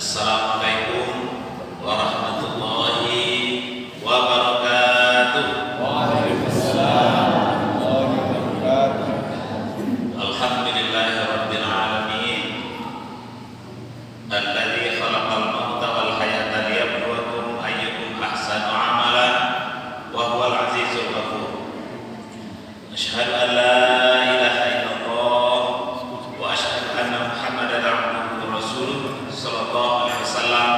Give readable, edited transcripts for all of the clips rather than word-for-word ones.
Assalamualaikum warahmatullahi wabarakatuh. Waalaikumsalam warahmatullahi wabarakatuh. Alhamdulillahi rabbil alamin. Alladzi khalaqal mauta wal hayata liyabluwakum ayyukum ahsanu amalan wa huwal azizul ghafur. Asyhadu an la ilaha illallah wa asyhadu anna Muhammadan abduhu wa rasuluh sallallahu alaihi wasallam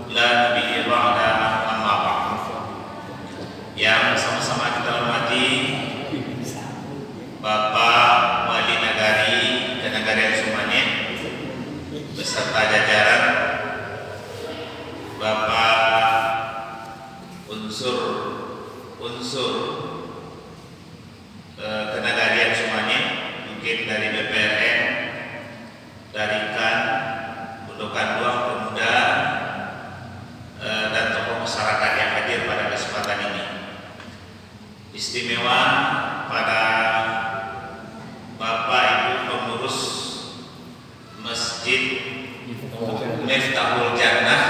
la nabiyya ba'da amma ba'd. Yang sama-sama kita hormati Bapak Wali Nagari Kenagarian Sumanyen beserta jajaran, Bapak unsur Kenagarian Sumanyen, mungkin dari BPRN, dari KAN, Gundukan Luang Pemuda, dan tokoh masyarakat yang hadir pada kesempatan ini. Istimewa pada Bapak Ibu pengurus Masjid Miftahul Jannah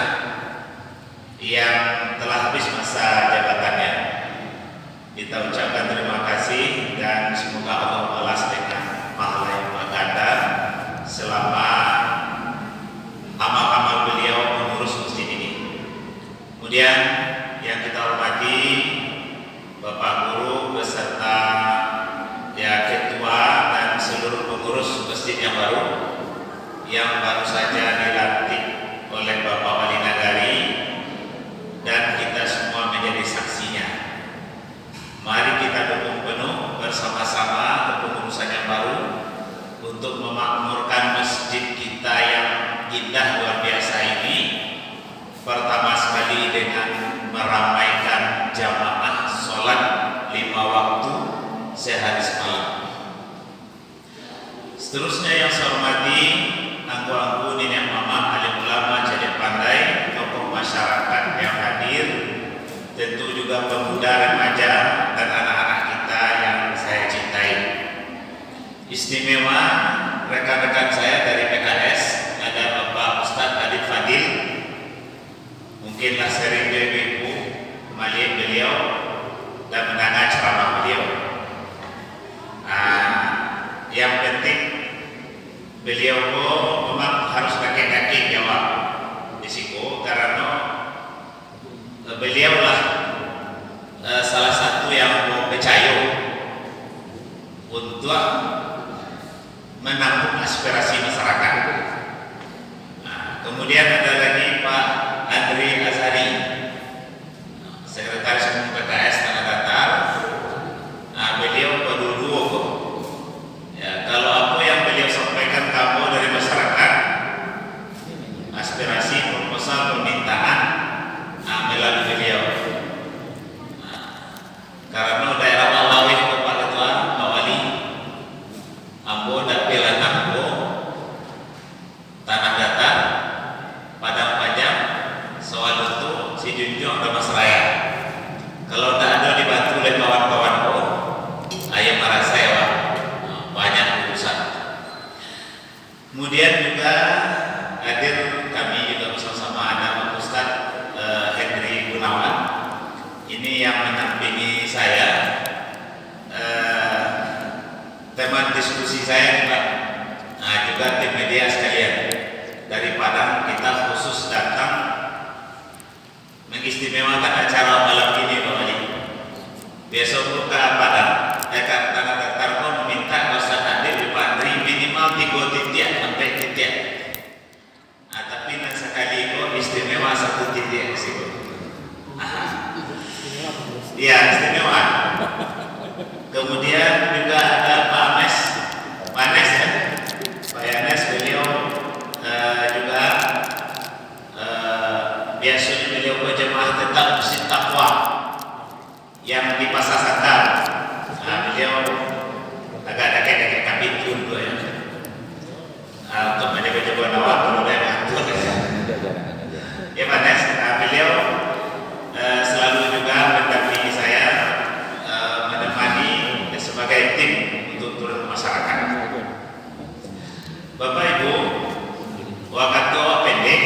yang telah habis masa jabatannya. Kita ucapkan terima kasih dan semoga Allah balas dengan pahala yang berganda selama amal-amal beliau mengurus masjid ini. Kemudian yang kita hormati Bapak Guru beserta ketua dan seluruh pengurus masjid yang baru saja dilantik oleh Bapak Wali Nagari, dan kita semua menjadi saksinya. Mari kita dukung penuh bersama-sama kepengurusan yang baru untuk memakmurkan masjid kita yang indah luar biasa ini. Pertama sekali dengan meramaikan jamaah sholat 5 waktu sehari semalam. Seterusnya yang saya hormati angku-angku, nenek mama, alim ulama, jadi pandai, tokoh masyarakat yang hadir, tentu juga pemuda, remaja, dan anak-anak kita yang saya cintai. Istimewa rekan-rekan saya dari PKS, ada Bapak Ustadz Adib Fadil, mungkinlah sering ibu melihat beliau dan mendengar ceramah beliau. Yang penting beliau memang harus kakek-kakek jawab risiko, karena beliaulah salah satu yang percaya untuk menampung aspirasi masyarakat. Kemudian ada lagi Pak Andri Azhari, Sekretaris Umum PKS Tanah Datar. Beliau berdua kok. Kalau apa yang beliau sampaikan kamu dari masyarakat, aspirasi, proposal, permintaan, melalui beliau. Karena daerah Malawi Bapak Ketua, Pak Wali, Ambo, Dapilan Ambo, Tanah Datar, Padang Panjang, Sawadutu, Sidunjung, dan Mas Raya. Kalau tidak ada dibantu oleh kawan-kawan ayam marah saya, Pak. Banyak urusan. Kemudian juga hadir kami juga bersama-sama ada Pak Ustadz Hendri Gunawan. Ini yang mendampingi saya. Teman diskusi saya juga tim media sekalian dari Padang, kita khusus datang mengistimewakan acara malam ini, Pak Wali. Besok ke Padang, Tanah Datar meminta Ustaz hadir di Padri minimal 3 titik sampai titik. Tapi sekali itu istimewa 1 titik sih. Iya, istimewa. Kemudian juga ada Pak Anes, Pak Yanes, beliau juga biasanya beliau berjemaah tetap Masjid Taqwa yang di Pasar Santa. Beliau agak dekat kabin dulu ya. Untuk menjaga nawab perlu ada atur. Ya Pak Nes, beliau selalu juga mendampingi saya, menemani sebagai tim untuk turun ke masyarakat. Bapak Ibu, waktu pendek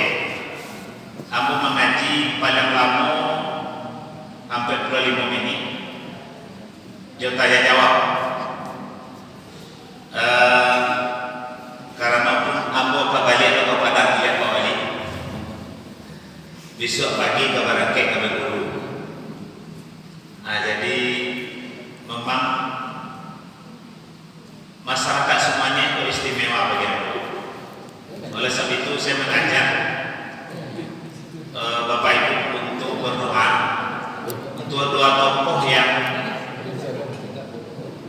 besok pagi ke Barangke ke Bengkulu. Nah, jadi memang masyarakat semuanya itu istimewa bagi aku. Oleh sebab itu saya mengajak Bapak Ibu untuk berdoa untuk dua tokoh yang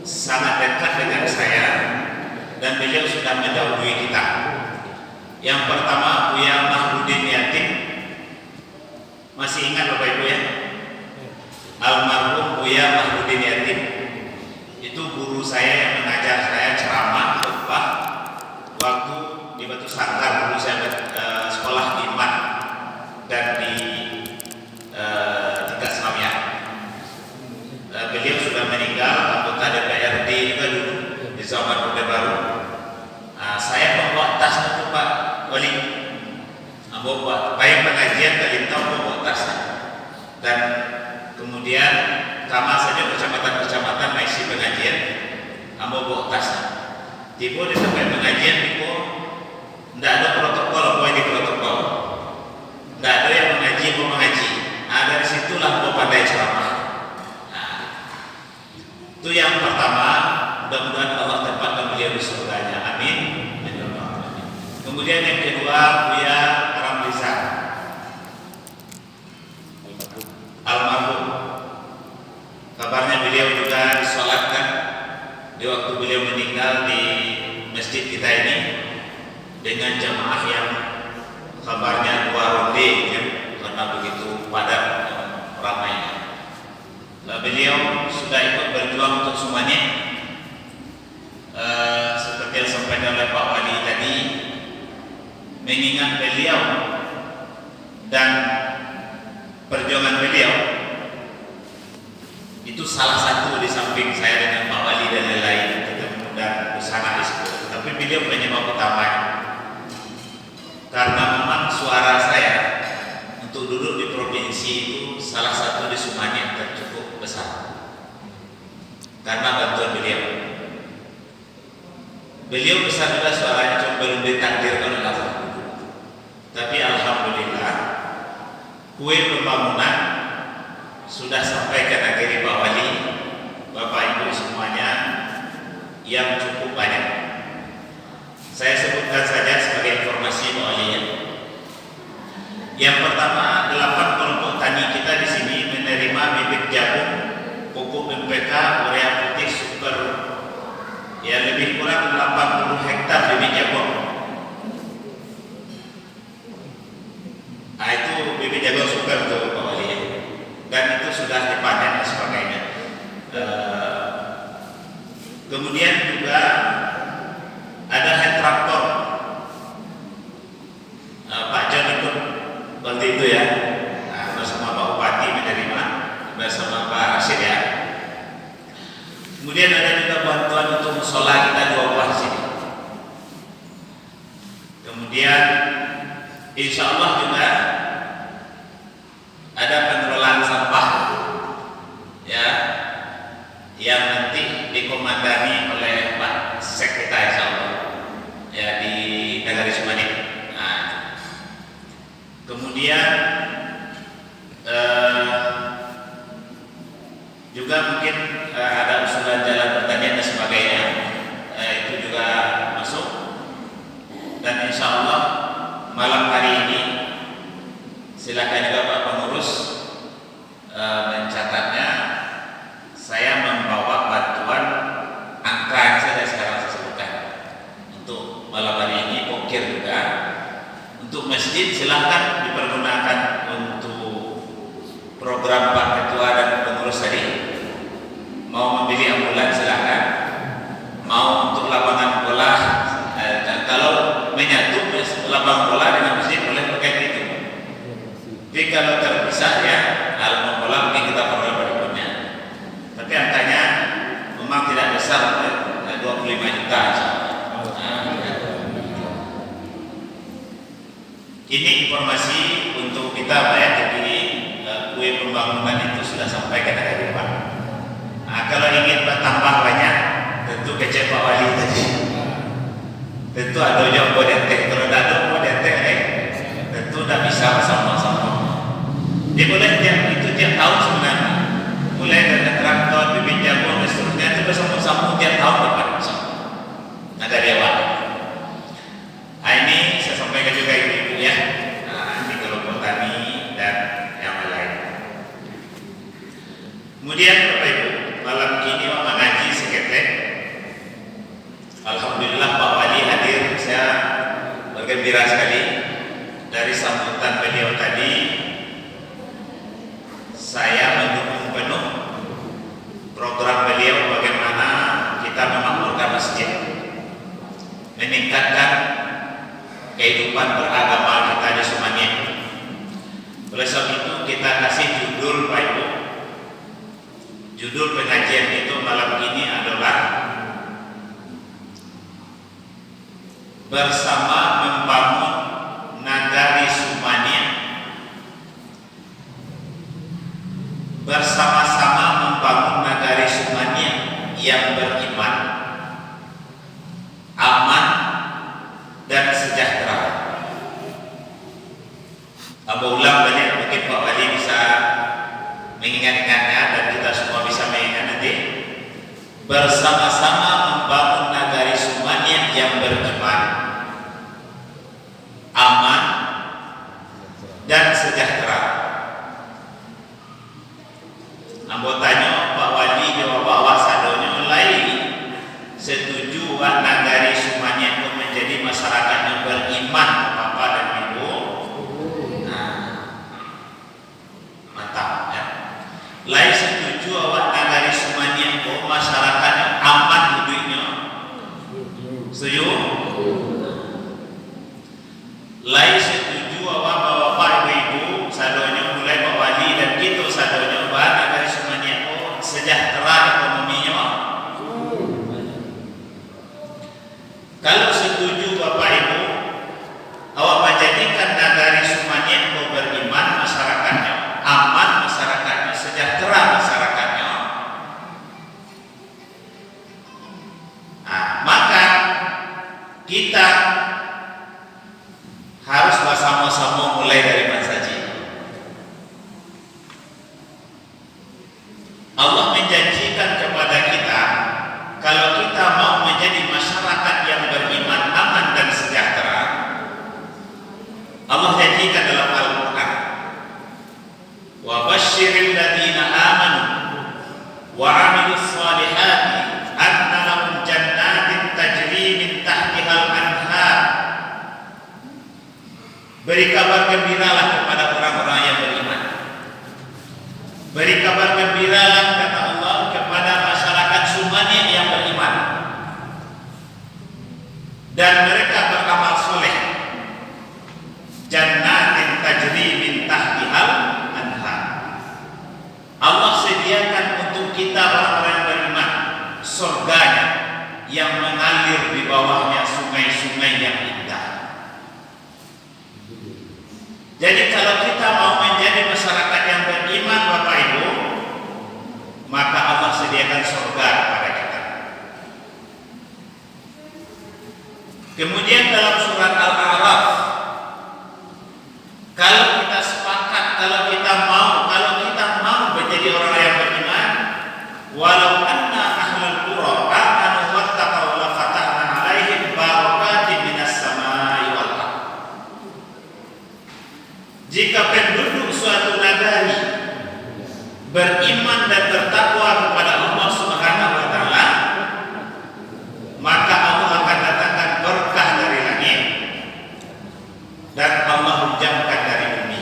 sangat dekat dengan saya dan beliau sudah mendahului kita. Yang pertama Buya Mahrudin Yatim, masih ingat Bapak Ibu ya? Almarhum Buya Mahrudin Yatim itu guru saya yang mengajar saya ceramah khotbah waktu di Batu Sangkar. Dulu saya sekolah di MAN dan di tingkat Selamia. Beliau sudah meninggal, anggota DPRD juga dulu di zaman Orde Baru. Saya membawa tas itu Pak Wali, membawa baik pengajian kali tahu membawa tas, dan kemudian sama saja kecamatan-kecamatan masih pengajian, membawa tas. Tiba di tempat pengajian tiba, tidak ada protokol, apa ini protokol, tidak ada yang mengaji, mau mengaji. Dari situlah mau pandai ceramah. Itu yang pertama, mudah-mudahan Allah tempatkan beliau di surganya, amin. Kemudian yang kedua Buya Ramliza almarhum, kabarnya beliau juga disolatkan di waktu beliau meninggal di masjid kita ini dengan jamaah yang kabarnya 2 ronde ya, karena begitu padat ramainya. Beliau sudah ikut berjuang untuk semuanya, seperti yang disampaikan oleh Pak Wali tadi, mengingat beliau dan perjuangan beliau itu salah satu di samping saya dengan Pak Wali dan lain-lain kita mengundang busana di situ. Tapi beliau penyebab utama karena memang suara saya untuk duduk di provinsi itu salah satu di Sumatera yang cukup besar karena bantuan beliau. Beliau besar juga suaranya, cuma belum ditakdirkan oleh Allah. Tapi alhamdulillah kue pembangunan sudah sampai ke negeri Pak Wali, Bapak Ibu semuanya, yang cukup banyak. Saya sebutkan saja sebagai informasi Pak Wali ya. Yang pertama, 8 kelompok tani kita di sini menerima bibit jagung, pupuk NPK, urea putih super, ya lebih kurang 80 hektar bibit jagung. Nah itu bibit jagung super tuh Pak Wali, dan itu sudah dipanen dan sebagainya. Kemudian juga ada hand traktor, Pak John ikut waktu itu ya, bersama Pak Bupati menerima, bersama Pak Rasid ya. Kemudian ada juga bantuan untuk musola kita 2 buah sini. Kemudian insya Allah juga ada pengelolaan sampah ya, yang nanti dikomandani oleh Pak Sekda insya Allah ya di Nagari Sumatera. Kemudian juga mungkin ada usulan jalan pertanian dan sebagainya, itu juga masuk. Dan insya Allah malam hari ini silakan juga Pak Pengurus mencatatnya. Saya membawa bantuan angka yang saya sekarang sebutkan untuk malam hari ini, pokir juga. Untuk masjid silahkan dipergunakan untuk program Pak Ketua dan pengurus tadi. Mau membeli ambulans silahkan, mau untuk lapangan bola, dan kalau menyatu lapangan bola dengan masjid boleh pakai itu. Tapi kalau terpisah ya, lapangan bola mungkin kita perlu berikutnya. Tapi angkanya memang tidak besar, 25 juta. Ini informasi untuk kita Pak ya, jadi kue pembangunan itu sudah sampai ke negara Pak. Kalau ingin bertambah banyak, tentu kecek Pak Wali tadi. Tentu ada yang mau dentek, kalau tidak ada mau dentek, tentu tidak bisa sama-sama. Dimulai tiap tahun sebenarnya. Mulai dari traktor, bibit jagung dan seterusnya itu bersambung-sambung tiap tahun dapat. Nah dari awal. Nah ini saya sampaikan juga ibu-ibu ya. Nah, di kelompok tani dan yang lain. Kemudian Bapak Ibu, malam ini mengaji seketek. Alhamdulillah Pak Wali hadir, saya bergembira sekali. Dari sambutan beliau tadi, saya mendukung penuh program beliau bagaimana kita memakmurkan masjid, meningkatkan kehidupan beragama kita di Sumanien. Oleh sebab itu kita kasih judul Pak Ibu. Judul pengajian itu malam ini adalah bersama membangun Nagari Sumanien, bersama-sama membangun Nagari Sumanien yang beriman, aman dan sejahtera. Abu ulang balik, mungkin Pak Wali bisa mengingat-ingatnya dan kita semua bisa mengingat nanti. Bersama-sama membangun Nagari Sumanien yang beriman, aman dan sejahtera. Anggotanya Pak Wali Jawa Bawah sadonyo lain setuju Nagari Sumanien itu menjadi masyarakat yang beriman, Bapak dan Ibu. Nah, mantap ya. Lain setuju Nagari Sumanien itu masyarakat yang aman hidupnya. Setuju? Lain setuju bahwa Bapak Ibu sadonyo mulai Pak Wali dan kita sadonyo bahwa Nagari Sumanien itu sejahtera ekonominya. Kalau setuju Bapak Ibu, awak menjadikan Nagari Sumanien itu beriman masyarakatnya, aman masyarakatnya, sejahtera masyarakatnya. Nah, maka kita harus bersama-sama mulai dari mansaji. Allah menjanjikan kepada kita kalau kita mau menjadi masyarakat yang beriman, aman dan sejahtera. Allah janjikan dalam Al-Quran, wa basyiril ladina amanu wa amilus salihati anna lahum jannatin tajri min tahtihal anhar. Beri kabar gembiralah kepada orang-orang yang beriman. Beri kabar gembiralah kata Allah kepada masyarakat Sumanien yang beriman dan mereka beramal soleh. Jannatin tajri min tahtihal anhar. Allah sediakan untuk kita orang-orang yang beriman surganya yang mengalir di bawahnya sungai-sungai yang indah. Jadi kalau kita mau menjadi masyarakat yang beriman Bapak Ibu, maka Allah sediakan surga kepada kita. Kemudian dalam surat Al-A'raf, kalau kita sepakat, kalau kita mau menjadi orang yang beriman, walau anna ahlul qura amanu wattaqaw la fatahna 'alaihim barakatin minas samai wal ardh. Jika penduduk suatu negeri beriman dan bertakwa kepada Allah Subhanahu wa taala, maka Allah akan datangkan berkah dari langit dan Allah hujamkan dari bumi.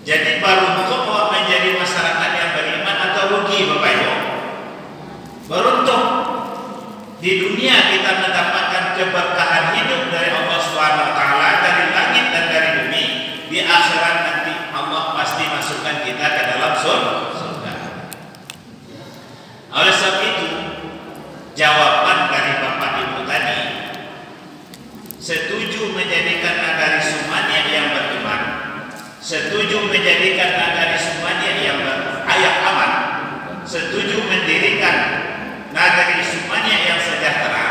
Jadi beruntung menjadi masyarakat yang beriman atau rugi Bapak Ibu? Beruntung. Di dunia kita mendapatkan keberkahan hidup dari Allah Subhanahu wa taala dari langit dan dari bumi. Di akhirat nanti Allah pasti masukkan kita ke dalam surga. Oleh sebab itu, jawaban dari Bapak Ibu tadi setuju menjadikan Nagari Sumanien yang beriman, setuju menjadikan Nagari Sumanien yang aman, setuju mendirikan Nagari Sumanien yang sejahtera,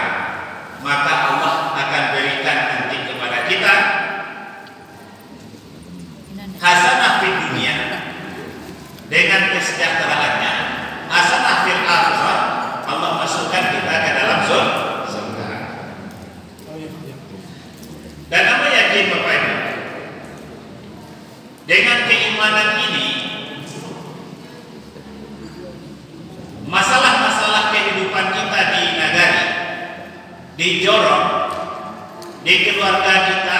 maka dijorong di keluarga kita,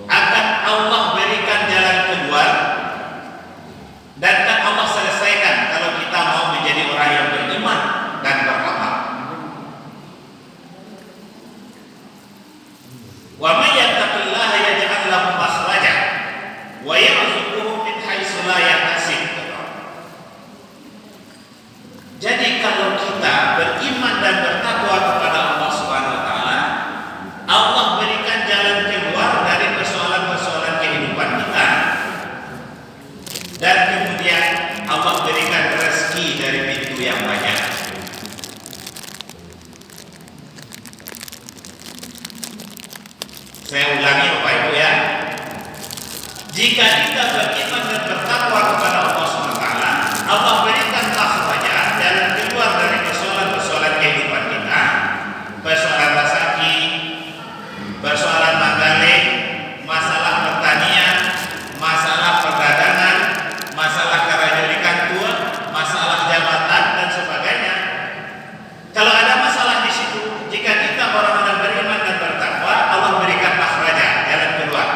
akan Allah berikan jalan keluar dan akan Allah selesaikan kalau kita mau menjadi orang yang beriman dan beramal. Wa may yattaqillaha yaj'al lahu makhraja wa yarzuquhu min haitsu la yahtasib. Jadi kalau kita beriman dan bertakwa kepada Allah Subhanahu wa taala, Allah berikan jalan keluar dari persoalan-persoalan kehidupan kita, dan kemudian Allah berikan rezeki dari pintu yang banyak. Saya ulangi Bapak Ibu ya. Jika kita beriman dan bertakwa kepada Allah Subhanahu wa taala, Allah berikan makhraja, jalan keluar dari persoalan-persoalan kehidupan kita, persoalan rezeki, persoalan magali, masalah pertanian, masalah perdagangan, masalah kerajulikan tua, masalah jabatan dan sebagainya. Kalau ada masalah di situ, jika kita orang-orang beriman dan bertakwa, Allah berikan makhraja, jalan keluar.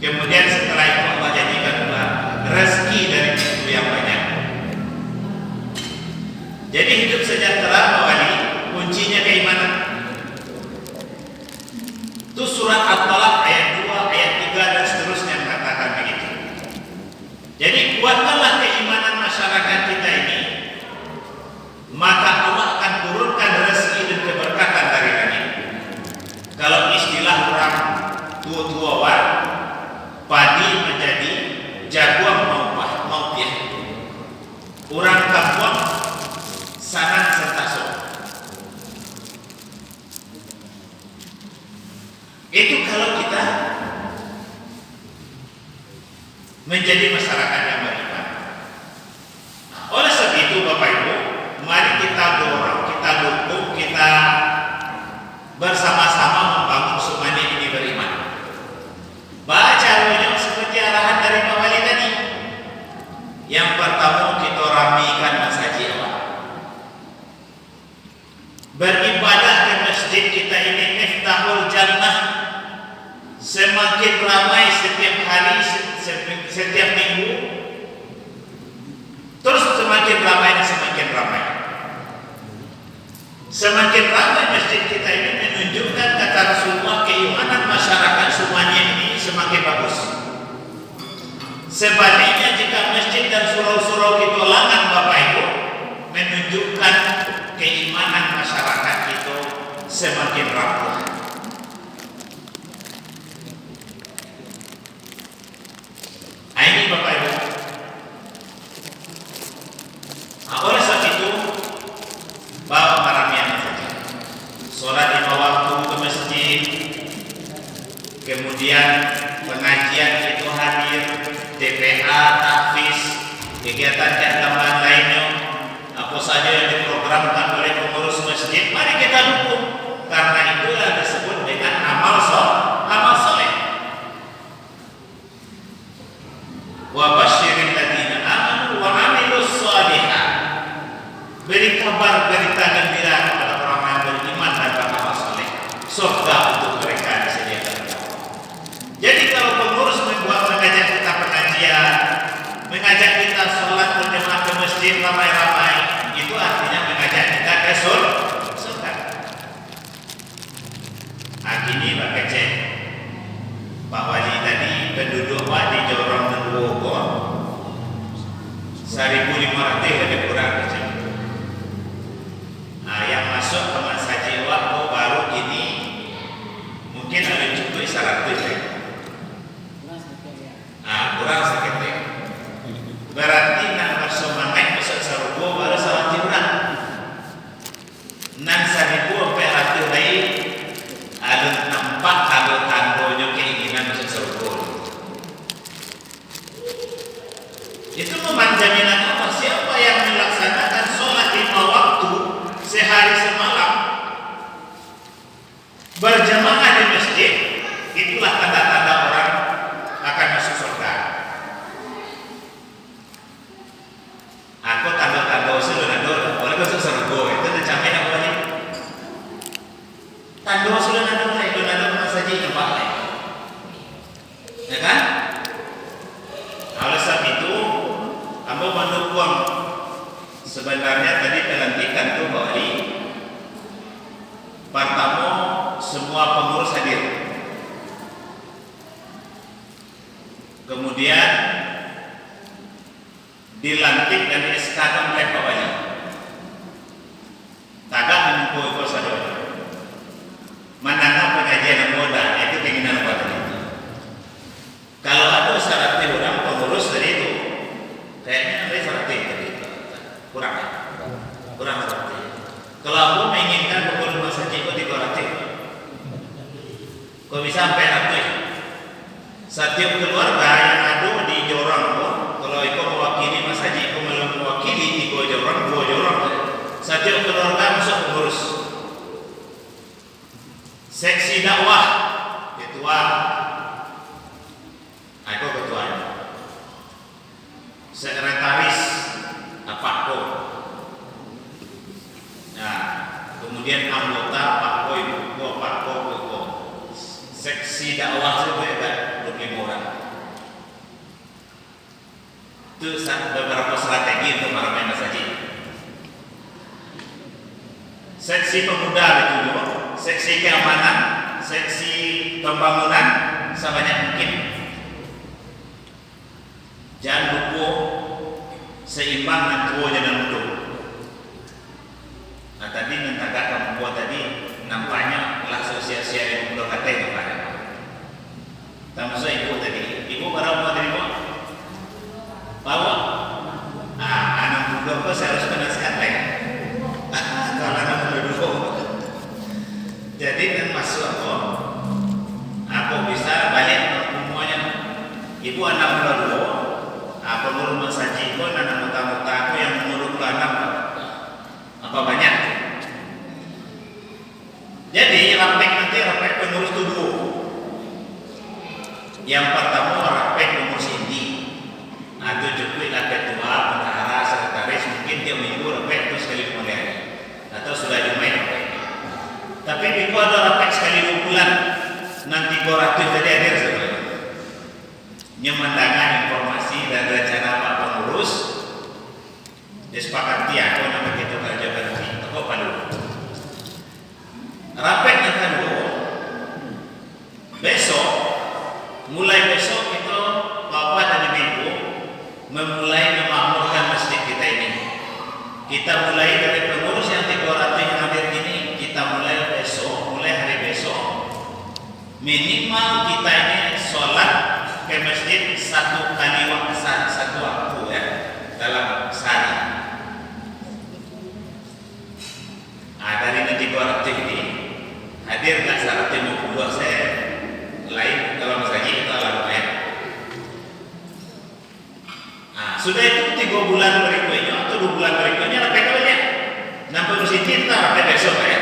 Kemudian setelah itu Allah jadikan pula rezeki dari pintu yang banyak. Jadi hidup sejahtera Mawali, kuncinya keimanan. Itu surat At-Talaq ayat 2, ayat 3 dan seterusnya mengatakan begitu. Jadi kuatkanlah keimanan masyarakat kita ini, maka Allah akan turunkan rezeki dan keberkatan dari langit. Kalau istilah orang tua-tuawan, padi menjadi jaguar mau piah. Orang kampung sanang sentaso. Itu kalau kita menjadi masyarakat yang beriman. Oleh sebab itu Bapak Ibu, mari kita dorong, kita dukung, kita bersama-sama membangun semuanya ini beriman. Caranya seperti arahan dari Pak Wali tadi. Yang pertama kita rapikan masjid Allah. Beribadah ke masjid kita ini miftahul jannah. Semakin ramai setiap hari, setiap minggu, terus semakin ramai dan semakin ramai. Semakin ramai masjid kita ini menunjukkan kata Rasulullah, keimanan masyarakat semuanya ini semakin bagus. Sebaliknya jika masjid dan surau-surau kita langan Bapak Ibu, menunjukkan keimanan masyarakat itu semakin rapuh. Ini Bapak Ibu. Oleh sebab itu, bawa maramian saja. Sholat lima waktu ke masjid, kemudian pengajian itu hadir, TPA, tahfiz, kegiatan keagamaan lainnya, apa saja yang diprogramkan oleh pengurus masjid, mari kita dukung, karena itulah disebut dengan amal soleh. Wa basyiril ladzina amanu wa amilus shalihat. Beri kabar, berita gembira kepada orang yang beriman dan beramal saleh, surga untuk mereka disediakan. Jadi kalau pengurus mengajak kita pengajian, mengajak kita sholat berjamaah ke masjid ramai-ramai, itu artinya mengajak kita ke surga. Gini Pak Kecek, Pak Wali tadi penduduk Pak di Jorong dan Bogor 1.500 lebih kurang kecil. Nah, yang masuk ke Masaji waktu baru ini mungkin ada cukup 100 ya. Kurang sedikit. Berarti nak bersama naik masuk Sarubo baru sama Jibrang. Nan 1.000 sampai ratus lain ada nampak ada tandanya keinginan masuk Sarubo. Itu memanjaminan apa? Siapa yang melaksanakan sholat 5 waktu sehari semalam berjamaah di masjid, itulah tanda-tanda orang akan masuk surga. Aku tanda-tanda usul dan boleh masuk surga itu dijamin apa nih? tuh sudah ada masaji nampak lain. Ya kan? Oleh sebab itu, kamu mendukung sebenarnya tadi pelantikan tuh Pak Wali. Pertama semua pengurus hadir. Kemudian dilantik dan di-SK-kan oleh Pak Wali. Tagak menyumpul itu saudara. Menangkap pengajian muda, itu keinginan Pak Wali. Kalau ada syaratnya orang pengurus dari itu, kayaknya ada syaratnya tadi kurang syaratnya. Kalau aku menginginkan pengurus masjid itu dikoratif, kok bisa sampai ratus? Setiap keluarga yang ada di Jorong, kalau itu mewakili masjid, itu mewakili tiga Jorong, dua Jorong. Setiap keluarga masuk pengurus. Seksi dakwah ketua, aku ketuanya. Sekretaris Pakko. Nah, kemudian anggota Pakko Ibu Pakko. Seksi dakwah sebanyak 25 orang. Itu beberapa strategi untuk para masjid. Seksi pemuda itu juga, seksi keamanan, seksi pembangunan sebanyak mungkin. Jangan lupa seimbang dan tua dan muda. Nah tadi mentagak kamu buat tadi nampaknya lah asosiasi yang muda kata itu kan. Termasuk ibu tadi, ibu barang buat ibu bawa. Anak muda kok saya harus menasihat lagi. Kalau anak muda dulu. Jadi kan masuk aku bisa balik semuanya. Ibu anak muda dulu. Pengurus masjid pun anak muda-muda aku yang mengurus anak apa banyak. Jadi rapek pengurus tubuh. Yang pertama rapek pengurus inti. Atau cukup lah ketua, bendahara, sekretaris, mungkin tiap minggu rapek itu sekali kemudian. Atau sudah dimain rapek. Tapi kalau ada rapek sekali 2 bulan, nanti 200 jadi hadir sebenarnya. Nyemandangan informasi dan rencana Pak Pengurus disepakati aku nama kita kerja berarti toko palu rapek yang kedua mulai besok itu Bapak dan Ibu memulai memakmurkan masjid kita ini. Kita mulai dari pengurus yang 300 yang hadir ini, kita mulai hari besok minimal kita ini sholat ke masjid 1 kali satu waktu ya dalam sehari. Dari nanti 200 ini hadir nggak 150 saya lain dalam saja kita lakukan. Sudah itu 3 bulan berikutnya atau 2 bulan berikutnya rapat banyak. Nampak di sini kita rapat besok ya.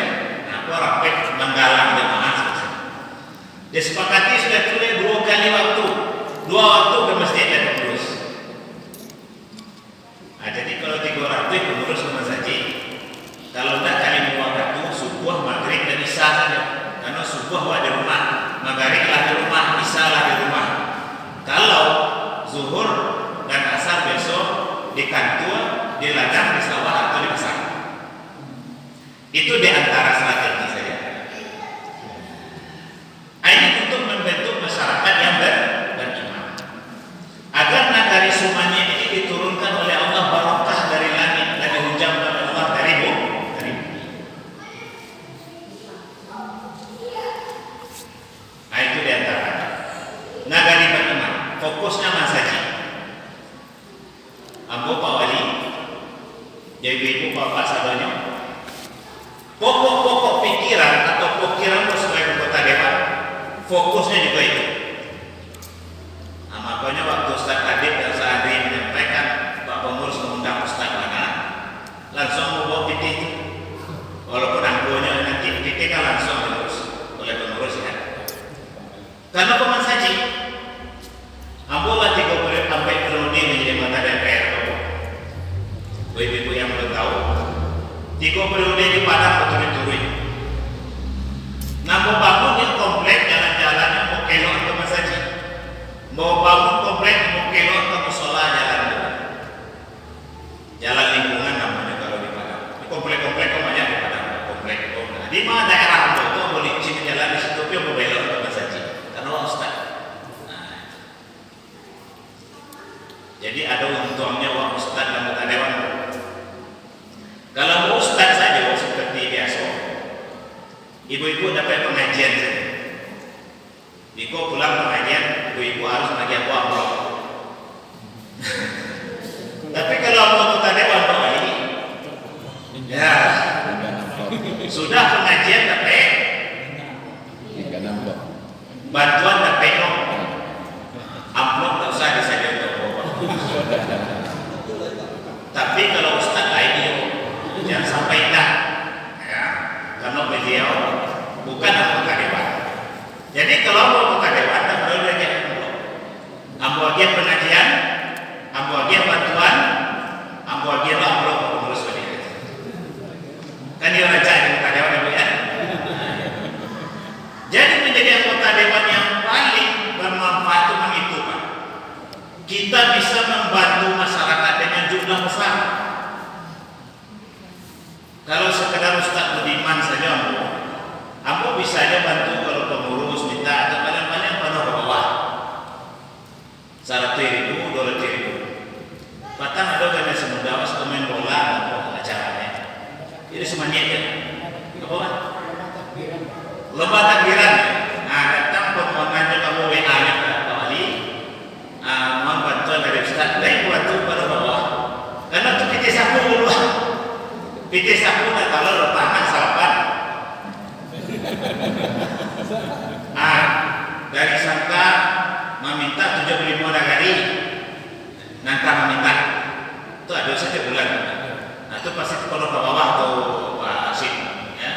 Aku rapat menggalang jemaah. Disepakati sudah tulis 2 kali waktu. 2 waktu ke masjid dan pengurus. Jadi kalau 300 pengurus ke masjid, kalau tidak kali 2 waktu subuh, maghrib dan isya saja. Karena subuh ada di rumah, maghrib lah di rumah, isya lah di rumah. Kalau zuhur dan asar besok di kantor, di ladang, di sawah atau di pasar. Itu di antara strategi saja. Ini untuk membentuk masyarakat yang beriman. Agar nagari sumanya ini diturunkan oleh Allah barakah dari langit dan dihujamkan oleh Allah dari bumi. Itu di antara nagari beriman. Fokusnya masjid. Ambo Pak Wali, jadi ibu bapak sadanya. Pokok-pokok pikiran atau pikiran sebagai anggota dewan, fokusnya juga itu. Makanya waktu Ustaz Adib dan Sa'adri menyampaikan Pak Pengurus mengundang Ustaz mana, langsung membawa titik itu. Walaupun anggonya nanti titik kan langsung diurus oleh pengurus ya. Karena peman saji, ambolah 3 sampai periode menjadi anggota DPR. Ibu-ibu yang belum tahu, 3 periode di Padang berturut-turut. Nah, komplek-komplek banyak daripada komplek. Di mana daerah itu boleh sini jalan di situ dia belok ke masjid. Karena Ustaz. Nah, jadi ada untungnya wah Ustaz dan muka dewan. Kalau Ustaz saja seperti biasa, ibu-ibu dapat pengajian saja. Iko pulang pengajian, ibu-ibu harus bagi aku amplop. Tapi kalau muka dewan ini, ya sudah pengajian dapat bantuan dapat amplop tak usah disaja untuk bawa. Tapi kalau Ustaz lain jangan sampai tak, ya, karena beliau bukan anggota dewan. Jadi kalau mau anggota dewan tak perlu lagi amplop. Amplop pengajian, amplop bantuan, amplop amplop pengurus beliau. Kan dia raja anggota dewan ya. Jadi menjadi anggota dewan yang paling bermanfaat itu Pak. Kita bisa membantu masyarakat dengan jumlah besar. Kalau sekedar Ustaz Budiman saja, ambo bisa aja bantu kalau pengurus minta atau kadang-kadang penuh ke bawah. 100.000, 200.000. Patang ada kan semudah was main bola atau acaranya. Jadi semuanya aja. Apa Pak? Lomba takbiran. Nah, datang pemohonannya kamu WA-nya Pak Ali. Mohon bantuan dari Ustaz. Baik bantu pada bawah. Karena itu kita sapu dulu. Kita sapu dah kalau lepahan salapan. Dari sangka meminta 75 nagari. Nangka meminta. Itu ada saja bulan. Nah itu pasti kalau ke bawah atau Pak Asyik. Ya.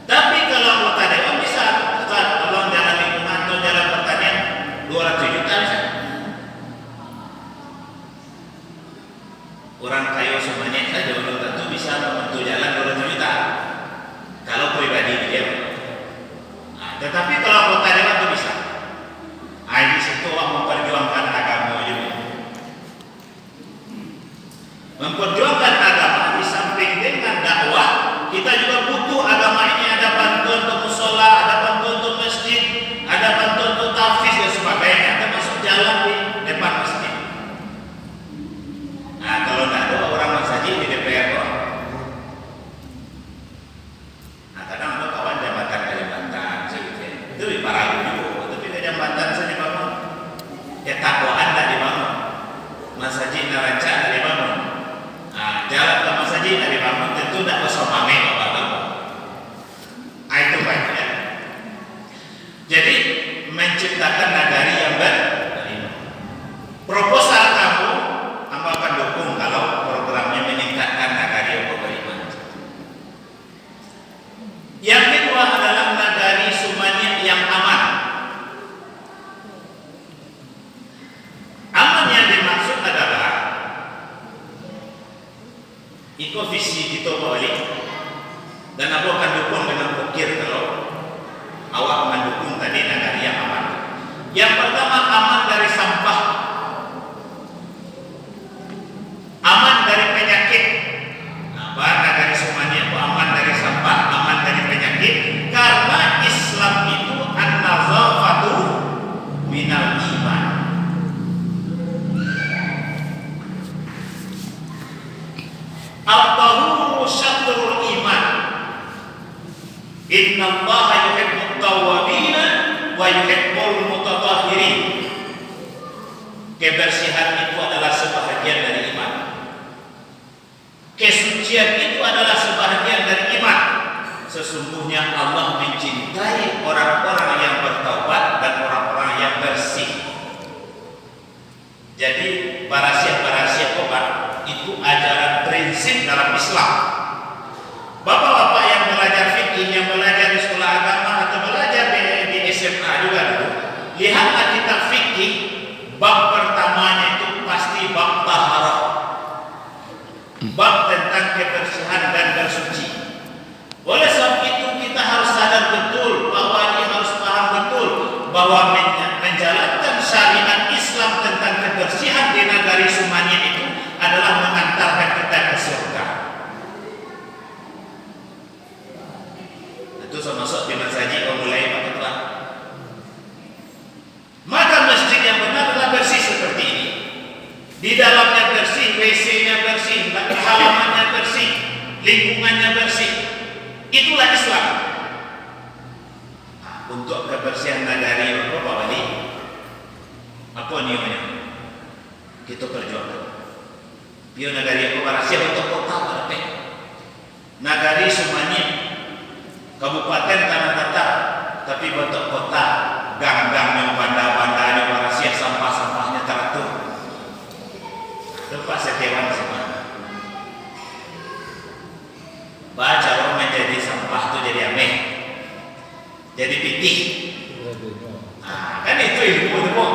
Tapi kalau anggota dewan bisa Ustaz, tolong jalan lingkungan atau jalan pertanian 200 juta bisa. Orang kayu semuanya saja belum tentu bisa membantu jalan 200 juta. Kalau pribadi dia. Nah, tetapi kalau anggota dewan itu bisa. Di situ memperjuangkan agama juga. Memperjuangkan agama di samping dengan dakwah, kita juga butuh agama ini ada bantuan untuk musola, ada bantuan untuk masjid, ada bantuan untuk tahfiz dan sebagainya, termasuk jalan di depan masjid. Nah, kalau tidak ada orang masjid di DPR doang. Nah, kadang ada kawan jabatan Kalimantan, segitu. Itu di Paragu juga, tapi ke jabatan saja bangun. Ya takwaan tidak dibangun, masjid naraca tidak dibangun. Nah, jalan ke masjid tidak dibangun, tentu tidak bersama-sama bapak-bapak. Itu baiknya. Jadi menciptakan nagari yang beriman. Proposal kamu akan dukung kalau programnya meningkatkan nagari yang beriman. Yang kedua adalah nagari Sumanya yang aman. Aman yang dimaksud adalah ikut visi kita balik dan aku akan dukung dengan ukir kalau awak mendukung tadi nagari yang aman. Yang pertama aman dari sampah, aman dari penyakit. Nah, nagari Sumanya itu aman dari sampah, aman dari penyakit karena Islam itu an-nazafatu minal iman. At-tahuru syatrul iman. Inna Allaha yuhibbut tawwabina wa yuhibbul mutatahhirin. Kebersihan itu adalah sebahagian dari iman. Kesucian itu adalah sebahagian dari iman. Sesungguhnya Allah mencintai orang-orang yang bertaubat dan orang-orang yang bersih. Jadi barasia obat itu ajaran prinsip dalam Islam. Bapak-bapak yang belajar fikih, yang belajar di sekolah agama atau belajar di SMA juga dulu, lihatlah kitab fikih, bab pertamanya itu pasti bab taharah, bab tentang kebersihan dan bersuci. Oleh sebab itu kita harus sadar betul bahwa ini harus paham betul bahwa menjalankan syariat Islam tentang kebersihan di nagari Sumanya itu adalah mengantarkan kita ke surga. lingkungannya bersih. Itulah Islam. Untuk kebersihan nagari apa Pak Wali? Apa niatnya? Kita perjuangkan. Biar nagari apa rahasia untuk kota apa? Nagari semuanya kabupaten Tanah Datar, tapi bentuk kota, gang-gangnya, banda-bandanya, rahasia sampah-sampahnya teratur. Lepas setiawan semua. Baca orang menjadi sampah itu jadi ameh, jadi pitih. Kan itu ilmu itu.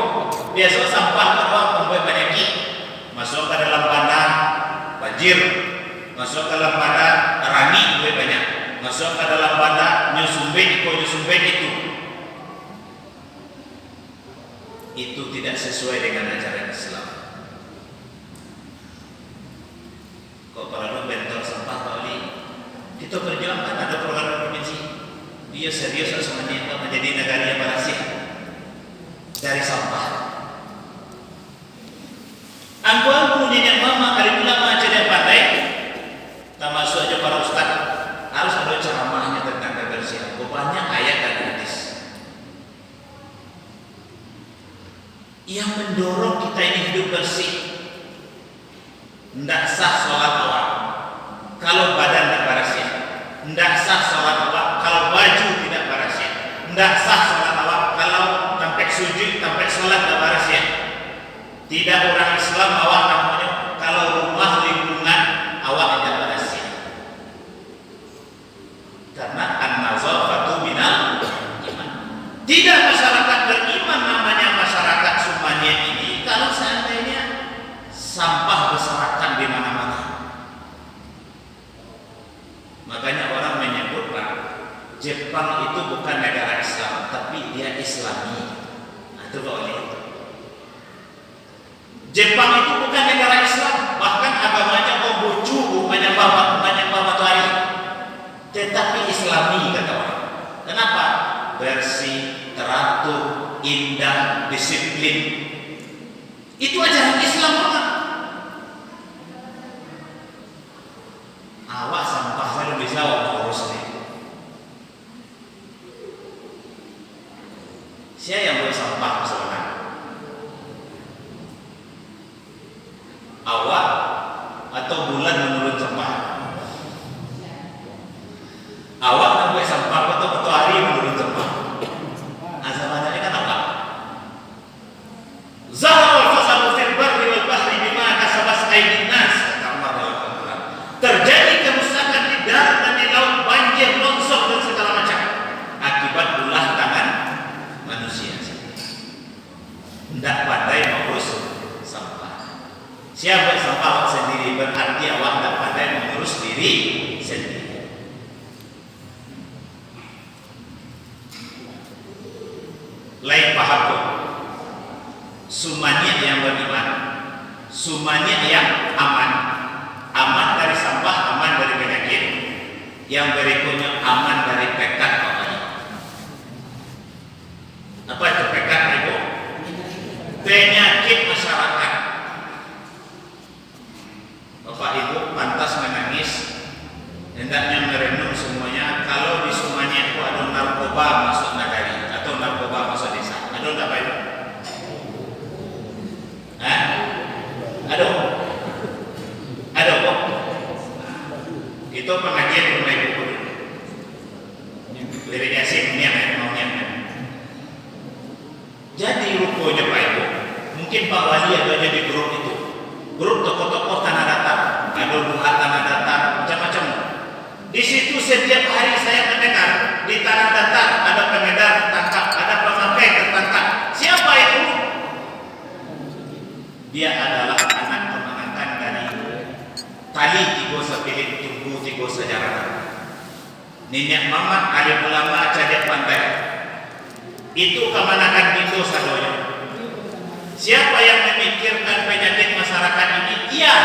Biasa sampah orang membuat banyak masuk ke dalam bandar banjir, masuk ke dalam bandar rani lebih banyak, masuk ke dalam bandar nyusumbek itu tidak sesuai dengan ajaran Islam. Kok para bentor sampah Pak, kita perjuangkan ada program provinsi. Dia serius semuanya menjadi negara yang bersih dari sampah. Angkuan punya mama kali ulama cerita pandai, termasuk aja para ustaz harus ada ceramahnya tentang kebersihan. Banyak ayat dan hadis yang mendorong kita ini hidup bersih. Tidak sah sholat awal kalau badan tidak bersih. Tidak sah sholat awal kalau baju tidak bersih. Tidak sah sholat awal kalau sampai sujud, sampai sholat tidak bersih. Tidak orang Islam awak namanya kalau rumah lingkungan awak tidak bersih. Karena an-nazafatu minal iman. Tidak masyarakat beriman namanya masyarakat Sumania ini kalau seandainya sampah berserakan di mana-mana. Makanya orang menyebutlah Jepang itu bukan negara Islam, tapi dia Islami. Itu boleh. Jepang itu bukan negara Islam, bahkan agamanya Konghucu, menyembah matahari, tetapi Islami kata orang. Kenapa? Bersih, teratur, indah, disiplin. Itu ajaran Islam banget. Awak sampah saya bisa urus nih. Siapa yang buat sampah sebenarnya? Awak atau bulan menurun sampah? Awak yang buat sampah atau matahari menurun sampah? Azamannya kan apa? Zahara al-fasadu fil barri wal bahri bima kasabat aydin nas. Terjadi kerusakan di darat dan di laut, banjir, longsor dan segala macam akibat ulah tangan manusia. Tidak pandai mengurus sampah. Siapa sampah awak sendiri berarti awak tidak pandai mengurus diri sendiri. Lain paham kok. Sumanya yang beriman, sumanya yang aman. Aman dari sampah, aman dari penyakit. Yang berikutnya aman dari pekat. Apa itu pekat itu? Penyakit masyarakat. Bapak Ibu pantas menangis, hendaknya merenung semuanya. Kalau di Sumania itu ada narkoba masuk nagari atau narkoba masuk desa, ada apa itu? Ada kok. Itu pengajian mulai buku. Liriknya sih maunya. Jadi rupanya Pak Ibu, mungkin Pak Wali ada aja di grup itu. Grup tokoh-tokoh Tanah Datar, ada buah Tanah Datar, macam-macam. Di situ setiap hari saya mendengar di Tanah Datar ada pengedar tertangkap, ada pemakai tertangkap. Siapa itu? Dia adalah anak kemenangan dari tali tiga sepilik tunggu tiga sejarah. Nenek mama alim ulama cadet pandai. Itu kemenangan itu sadonya. Siapa yang memikirkan penyakit masyarakat ini? Iya,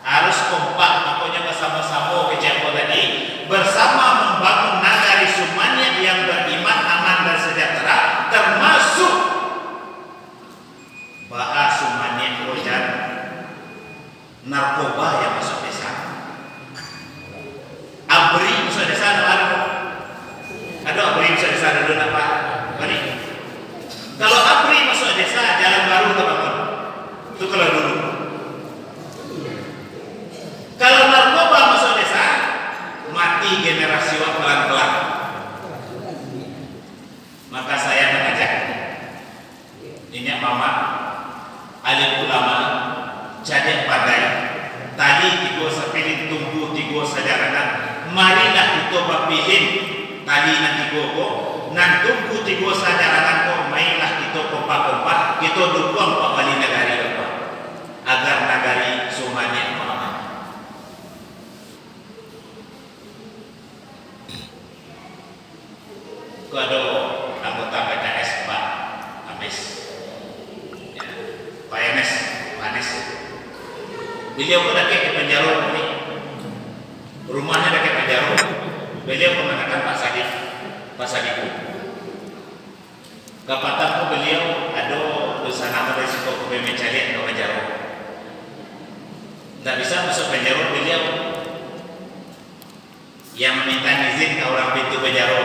harus kompak, makanya bersama-sama kejauhan tadi bersama membangun nagari Sumania yang beriman, aman dan sejahtera, termasuk bahas Sumania hujan narkoba yang masuk desa. masuk desa ada APRI masuk desa dulu apa? Mari. Kalau APRI masuk desa, jalan baru terbangun. Itu kalau dulu. Kalau narkoba masuk desa, mati generasi pelan-pelan. Maka saya mengajak ini mama, alim ulama, jadi pandai. Tadi tiga sepilih tunggu tiga sajarana. Marilah kita berpilih tadi nanti tiga nan tunggu tiga sajarana ko mainlah kita kompak-kompak kita dukung Pak Wali Nagari apa agar nagari semuanya aman. Kalau anggota PKS Pak Amis, ya, Pak Enes, Pak Anis, beliau pun dah ke penjara ini, rumahnya dah ke penjara. Beliau mengatakan Pak Sadiku. Kapatan ko beliau ada bersama resiko ke mencari ke penjara. Tidak bisa masuk penjara beliau yang meminta izin ke orang pintu penjara.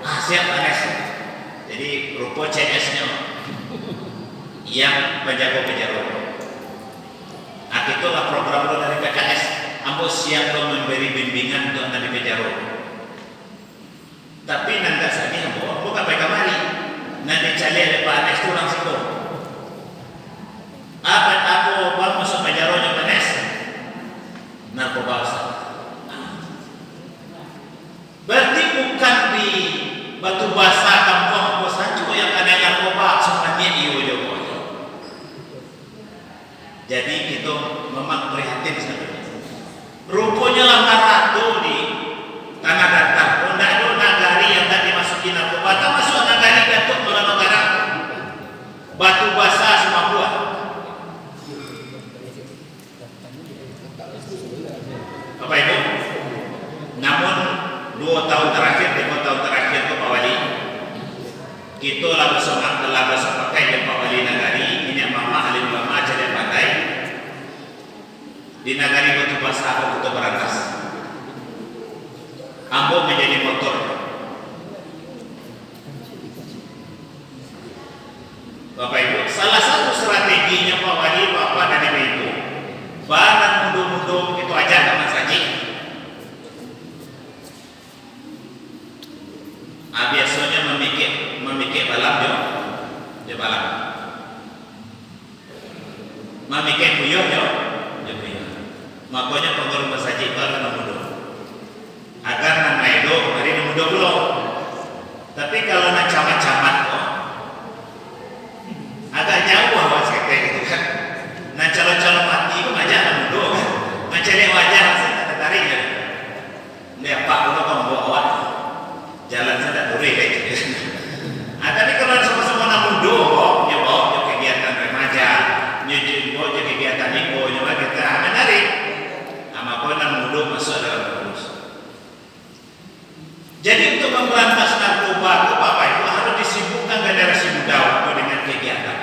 Siap Anes. Jadi rupa CS-nya yang penjaga penjara. Nah itulah program lo dari PKS. Ambo siap lo memberi bimbingan untuk nanti penjara. Tapi nanti saja ambo bukan kamari. Nanti cari ada Pak Anes tulang situ. Apa aku bang masuk penjara nya Pak Anes? Narkoba Ustaz. Berarti bukan di batu basah kampung Posancu yang ada narkoba semuanya iyo jowo. Jadi kita memang prihatin sebenarnya. Rupanya langkah ratu di tanah datar. Tidak ada nagari yang tak dimasuki narkoba. Tak masuk nagari Datuk Melano Garang. Batu basah semua buah. Apa itu? Namun 2 tahun terakhir, 3 tahun terakhir ke Pak Wali, kita lagu pakai dengan Pak Wali Nagari, ini mama alim ulama jadi pandai di Nagari Batu Basah untuk berantas. Ambo menjadi motor. Bapak Ibu, salah satu strateginya Pak Wali, Bapak dan Ibu itu, barang mundur-mundur itu aja teman saji. Biasanya memikir balam dia balam. Memikir puyuh dia puyuh. Makanya pengaruh saji baru mundur. Agar nama itu hari mundur dulu. Tapi kalau nak camat-camat agak jauh awas kayak gitu kan. Nah calon-calon mati itu aja mundur kan. Mencari wajah saya tertarik ya. Dia Pak dulu kamu bawa awak. Jalan saya tak boleh kayak gitu. Tapi kalau sama-sama nak mundur, dia bawa kegiatan remaja, dia bawa kegiatan itu, nyoba kita menarik. Ama kau nak mundur masuk dalam kurus. Jadi untuk memberantas narkoba itu Bapak Ibu harus disibukkan generasi muda dengan kegiatan.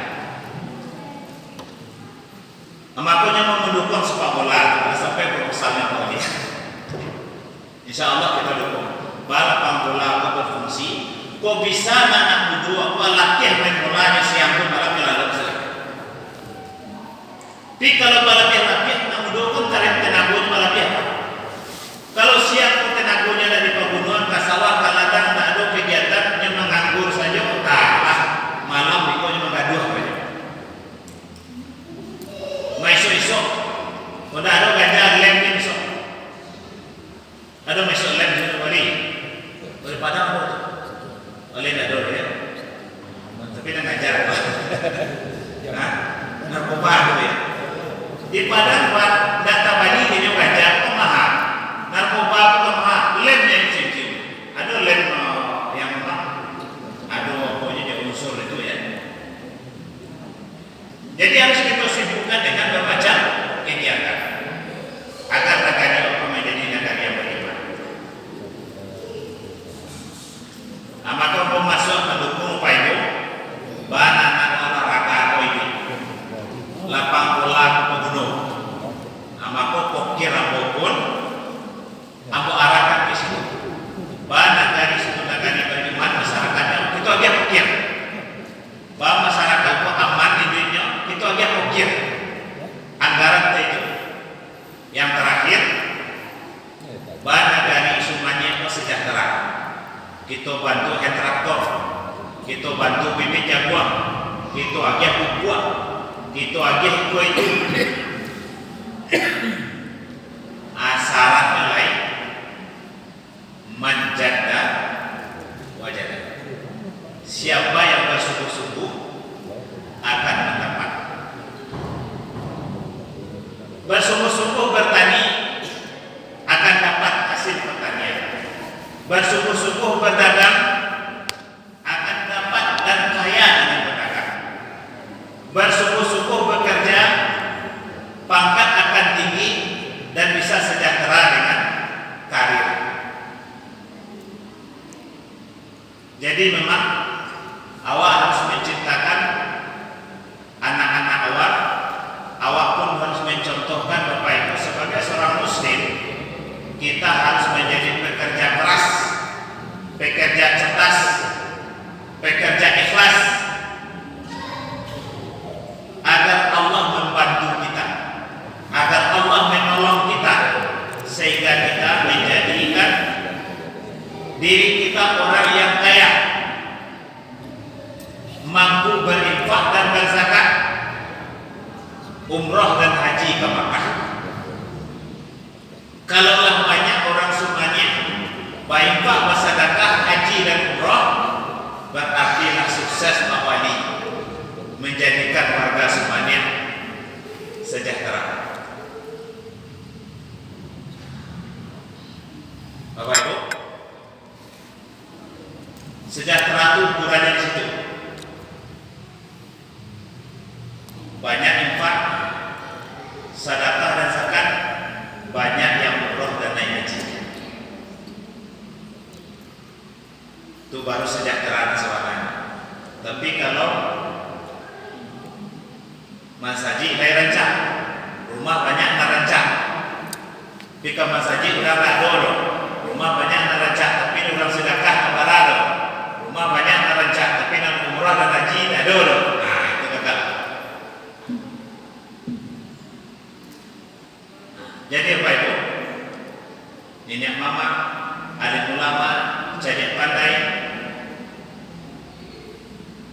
Makanya mau mendukung sepak bola sampai proposalnya Pak Wali. Insya Allah kita dukung. Balapan bola apa berfungsi. Kok bisa anak muda apa latihan main bolanya siang pun malamnya lalu selesai. Tapi kalau latihan anak muda pun tarik tenaga latihan. Kalau siang pun tenagonya dari pegunungan ke sawah ke ladang tak ada kegiatan yang menganggur saja, taklah malam itu menggaduh saja. Esok-esok, udah ada ganja lem ni esok. Ada esok lem ni Wali. Daripada apa? Wali tak ada ya. Tapi nak ngajar apa? Nah, narkoba tu ya. Di Padang buat data bani dia ganja tu mahal. Narkoba tu mahal. Lem yang cincin. Ada lem yang mahal. Ada pokoknya unsur itu ya. Jadi harus kita sibukkan dengan bermacam kegiatan agar negara menjadi negara yang beriman. Maka mau masuk mendukung Pak Ibu, bahan olahraga apa ini, lapang bola pegunung. Maka pokir ambo pun, ambo arahkan ke situ. kita bantu traktor, kita bantu bibit jaguar, kita agih buah, kita agih kue itu. Syaratnya lain manjada wajada. Siapa yang bersungguh-sungguh akan mendapat. Bersungguh-sungguh bertani akan dapat hasil pertanian. Bersungguh-sungguh berdagang akan dapat dan kaya dengan berdagang. Bersungguh-sungguh bekerja, pangkat akan tinggi dan bisa sejahtera dengan karir. Jadi memang awak harus menciptakan anak-anak awak pun harus mencontohkan Bapak Ibu sebagai seorang muslim. Kita harus menjadi pekerja keras, pekerja cerdas, pekerja ikhlas, agar Allah membantu kita, agar Allah menolong kita, sehingga kita menjadikan diri kita orang yang kaya, mampu berinfak dan berzakat, umrah dan haji ke Makkah. Kalaulah banyak orang semuanya berinfak, bersedekah, haji dan umrah, berartilah sukses Pak Wali menjadikan warga semuanya sejahtera. Bapak Ibu, sejahtera itu ukurannya di situ. Banyak infak, sedekah dan zakat, banyak yang umroh dan naik haji. Itu baru sejahtera seorang. Tapi kalau Mas Haji naik rancang, rumah banyak narancang. Tapi kalau Mas Haji udah nggak dulu, rumah banyak narancang, tapi orang sedekah kabarado. Rumah banyak narancang, tapi nak umroh dan haji nggak dulu. Nah itu gagal. Jadi Bapak Ibu, nenek mama, alim ulama, jadi pandai,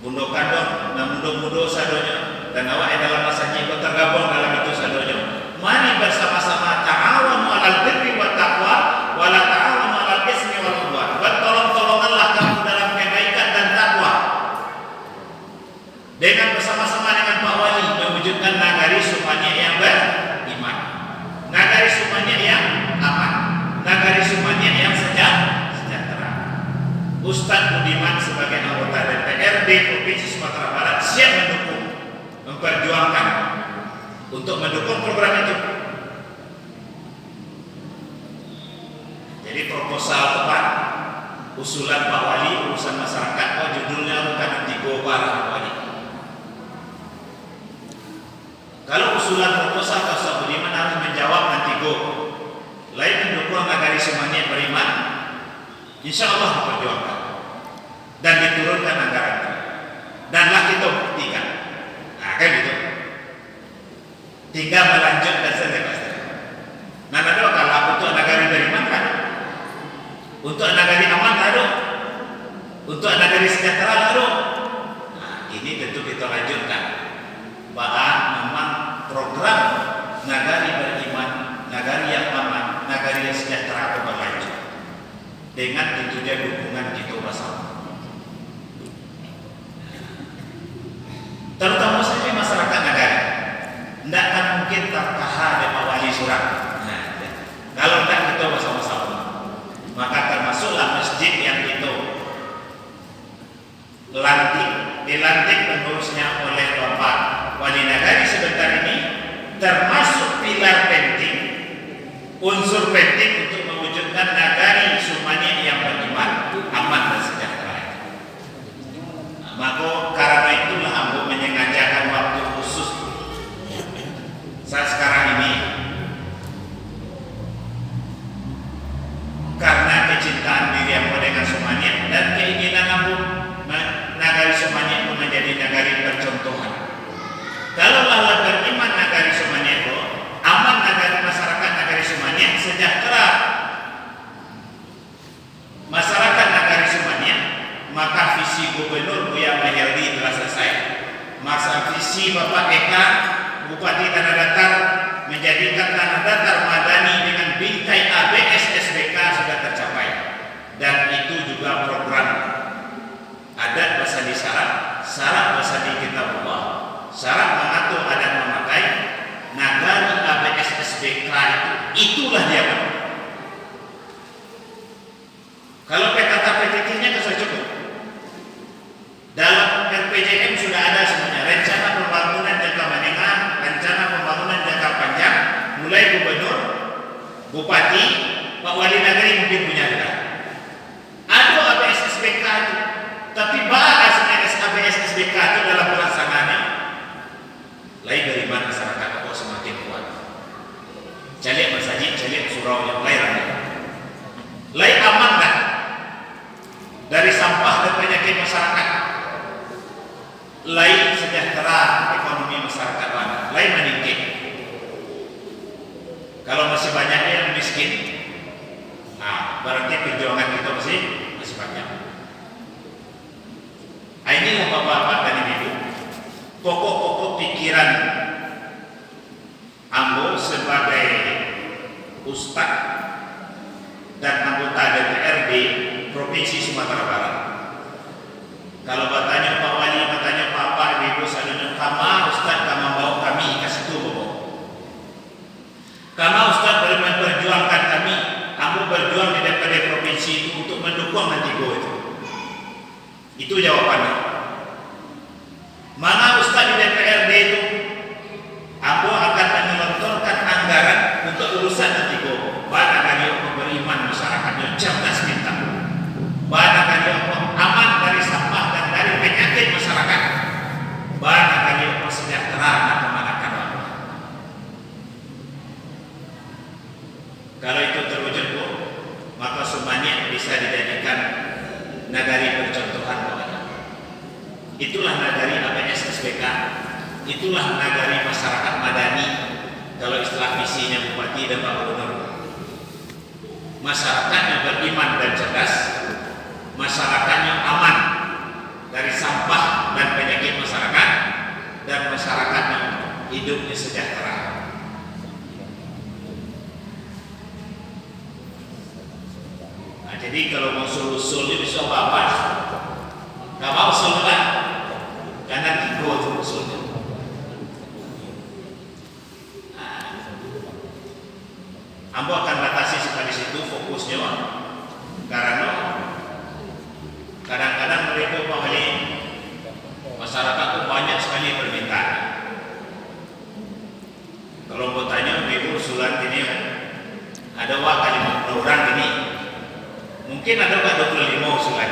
bundo kandung, dan mudo-mudo sadonya, dan awak dalam masa jiwa tergabung dalam itu sadonya. Mari bersama-sama ta'awanu 'alal birri wat taqwa wa la ta'awanu 'alal ismi wal 'udwan. Bertolong-tolonganlah kamu dalam kebaikan dan takwa. Dengan bersama-sama dengan Pak Wali mewujudkan nagari semuanya yang beriman, nagari semuanya yang aman, nagari semuanya yang sejahtera. Ustadz Budiman sebagai anggota DPRD Provinsi Sumatera Barat siap mendukung, memperjuangkan untuk mendukung program itu. Jadi proposal tepat usulan Pak Wali urusan masyarakat, judulnya bukan antigo para Pak Wali. Kalau usulan proposal Ustadz Budiman harus menjawab antigo, lain mendukung nagari semuanya beriman, insya Allah memperjuangkan dan diturunkan anggaran danlah kita buktikan. Nah kan gitu, tinggal melanjutkan saja pasti. Nah kalau untuk nagari beriman kan, untuk nagari aman lalu, untuk nagari sejahtera lalu. Nah ini tentu kita lanjutkan bahwa memang program nagari beriman, nagari yang aman, nagari yang sejahtera itu berlanjut dengan tentunya dukungan kita bersama. Terutama saja masyarakat nagari, tidak akan mungkin terkahar dari Pak Wali Surah. Nah, ya. Kalau tidak kita bersama-sama, maka termasuklah masjid yang kita dilantik pengurusnya oleh Bapak Wali Nagari sebentar ini, termasuk pilar penting, unsur penting untuk mewujudkan nagari semuanya yang beriman, aman dan sejahtera. Nah, maka karena itulah aku menyengajakan waktu khusus saat sekarang ini, karena kecintaan diri aku dengan semuanya dan keinginan aku nagari semuanya pun menjadi nagari percontohan. Kalau Allah beriman nagari semuanya itu aman, nagari masyarakat nagari semuanya sejahtera, itulah dia Pak. Kalau PKT PTT-nya kan sudah cukup. Dalam RPJM sudah ada semuanya, rencana pembangunan jangka menengah, rencana pembangunan jangka panjang, mulai gubernur, bupati, Pak Wali Negeri mungkin punya juga. Ada ABS-SBK itu, tapi bahas ABS-SBK itu dalam pelaksanaannya, lain dari mana masyarakat kok semakin kuat. Calik bersajid, calik surau yang lain aman kan? Dari sampah dan penyakit masyarakat, lain sejahtera ekonomi masyarakat mana, lain meningkat. Kalau masih banyaknya yang miskin, nah berarti perjuangan kita masih banyak. Inilah bapak-bapak dan ibu, pokok-pokok pikiran Ambo sebagai ustaz dan anggota DPRD Provinsi Sumatera Barat. Kalau bertanya Pak Wali, bertanya Pak Ibu, salunya kama Ustaz, kama bawa kami ke situ bawa. Kama Ustaz memperjuangkan kami, kamu berjuang di DPRD Provinsi itu untuk mendukung Antigo itu. Itu jawabannya. Mana Ustaz di DPRD itu, aku akan mengelontorkan anggaran untuk urusan Antigo. Bahkan kali beriman masyarakatnya cerdas minta. Bahkan kali aman dari sampah dan dari penyakit masyarakat. Bahkan kali sejahtera dan memanakan waktu. Kalau itu terwujud Bu, maka Sumaniak bisa dijadikan nagari percontohan bawahnya. Itulah nagari ABS-SBK, itulah nagari masyarakat madani. Kalau istilah visinya Bupati dan Pak Gubernur, masyarakatnya beriman dan cerdas, masyarakatnya aman dari sampah dan penyakit masyarakat, dan masyarakatnya hidupnya sejahtera. Nah, jadi kalau mau usul ini bisa apa? Gak mau usul lah, karena tiga itu usulnya. Ambo akan batasi sekali situ fokusnya, karena kadang-kadang mereka Pak Wali, masyarakat itu banyak sekali permintaan. Kalau mau tanya ibu usulan ini ada wakil 50 orang ini, mungkin ada 25 usulan.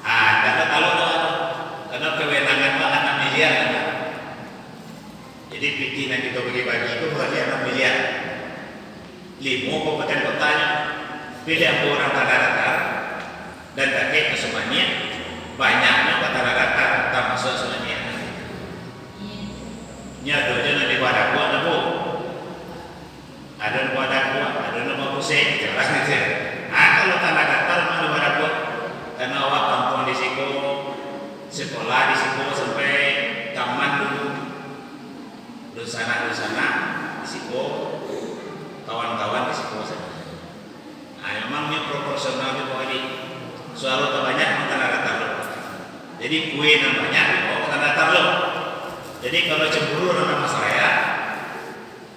Karena kalau karena kewenangan Pak 6 miliar. Jadi pikiran kita bagi-bagi itu berarti 6 miliar. 5 kabupaten kotanya, pilih orang tanah datar dan kakek ke Sumaniak, banyaknya ke tanah datar termasuk Sumaniak. Nyado aja nanti wadah buat Bu, ada wadah buat, ada nama pusing, jelas nih. Kalau tanah datar mana wadah buat, karena awak kampung di situ, sekolah di situ sampai taman dulu. Di sana di situ kawan-kawan di situ sana. Nah, memangnya proporsional itu Pak Edi. Soal banyak tanah datar lo. Jadi kue namanya di tanah datar lo. Jadi kalau cemburu dengan Mas Raya,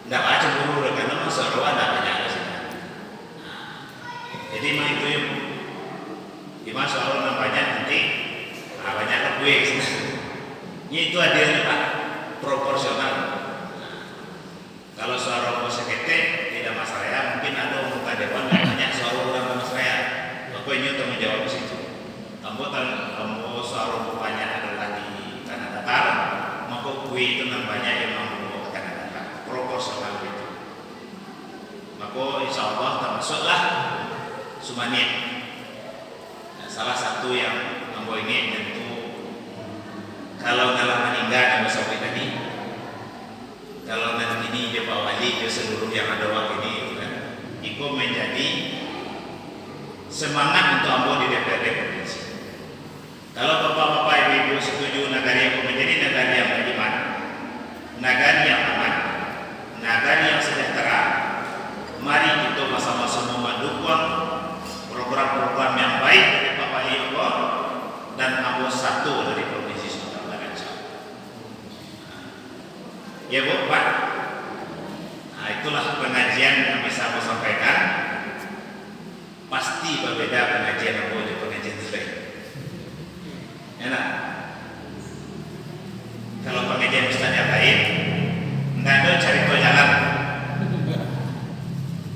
tidak ada cemburu karena Mas Raya ada banyak di sini. Jadi mah itu gimana soal namanya nanti banyak kue di sini. Ini itu adilnya Pak, proporsional. Kalau suara Mas Sekete tidak Mas Raya, mungkin ada muka dewan yang banyak suara orang Mas Raya. Maka ini untuk menjawab di situ. Kamu suara banyak adalah di tanah datar, maka kue itu namanya yang mampu ke tanah datar, proporsional itu. Maka insya Allah termasuklah Sumaniak. Nah, salah satu yang mampu ini tentu kalau dalam meninggal yang sampai tadi. Kalau nanti ini dia Pak Wali, dia seluruh yang ada waktu ini, kan, itu menjadi semangat untuk Ambo di DPRD Provinsi. Kalau bapak-bapak ibu setuju negara yang menjadi negara yang beriman, negara yang aman, negara yang sejahtera, mari kita sama-sama mendukung program-program yang baik dari Pak Wali Ambo dan Ambo satu dari Provinsi Sumatera Barat. Ya Bu, Pak. Nah, itu itulah pengajian yang bisa saya sampaikan. Pasti berbeda pengajian aku di pengajian lain. Enak. Kalau pengajian ustaz yang lain, nggak ada cari jalan,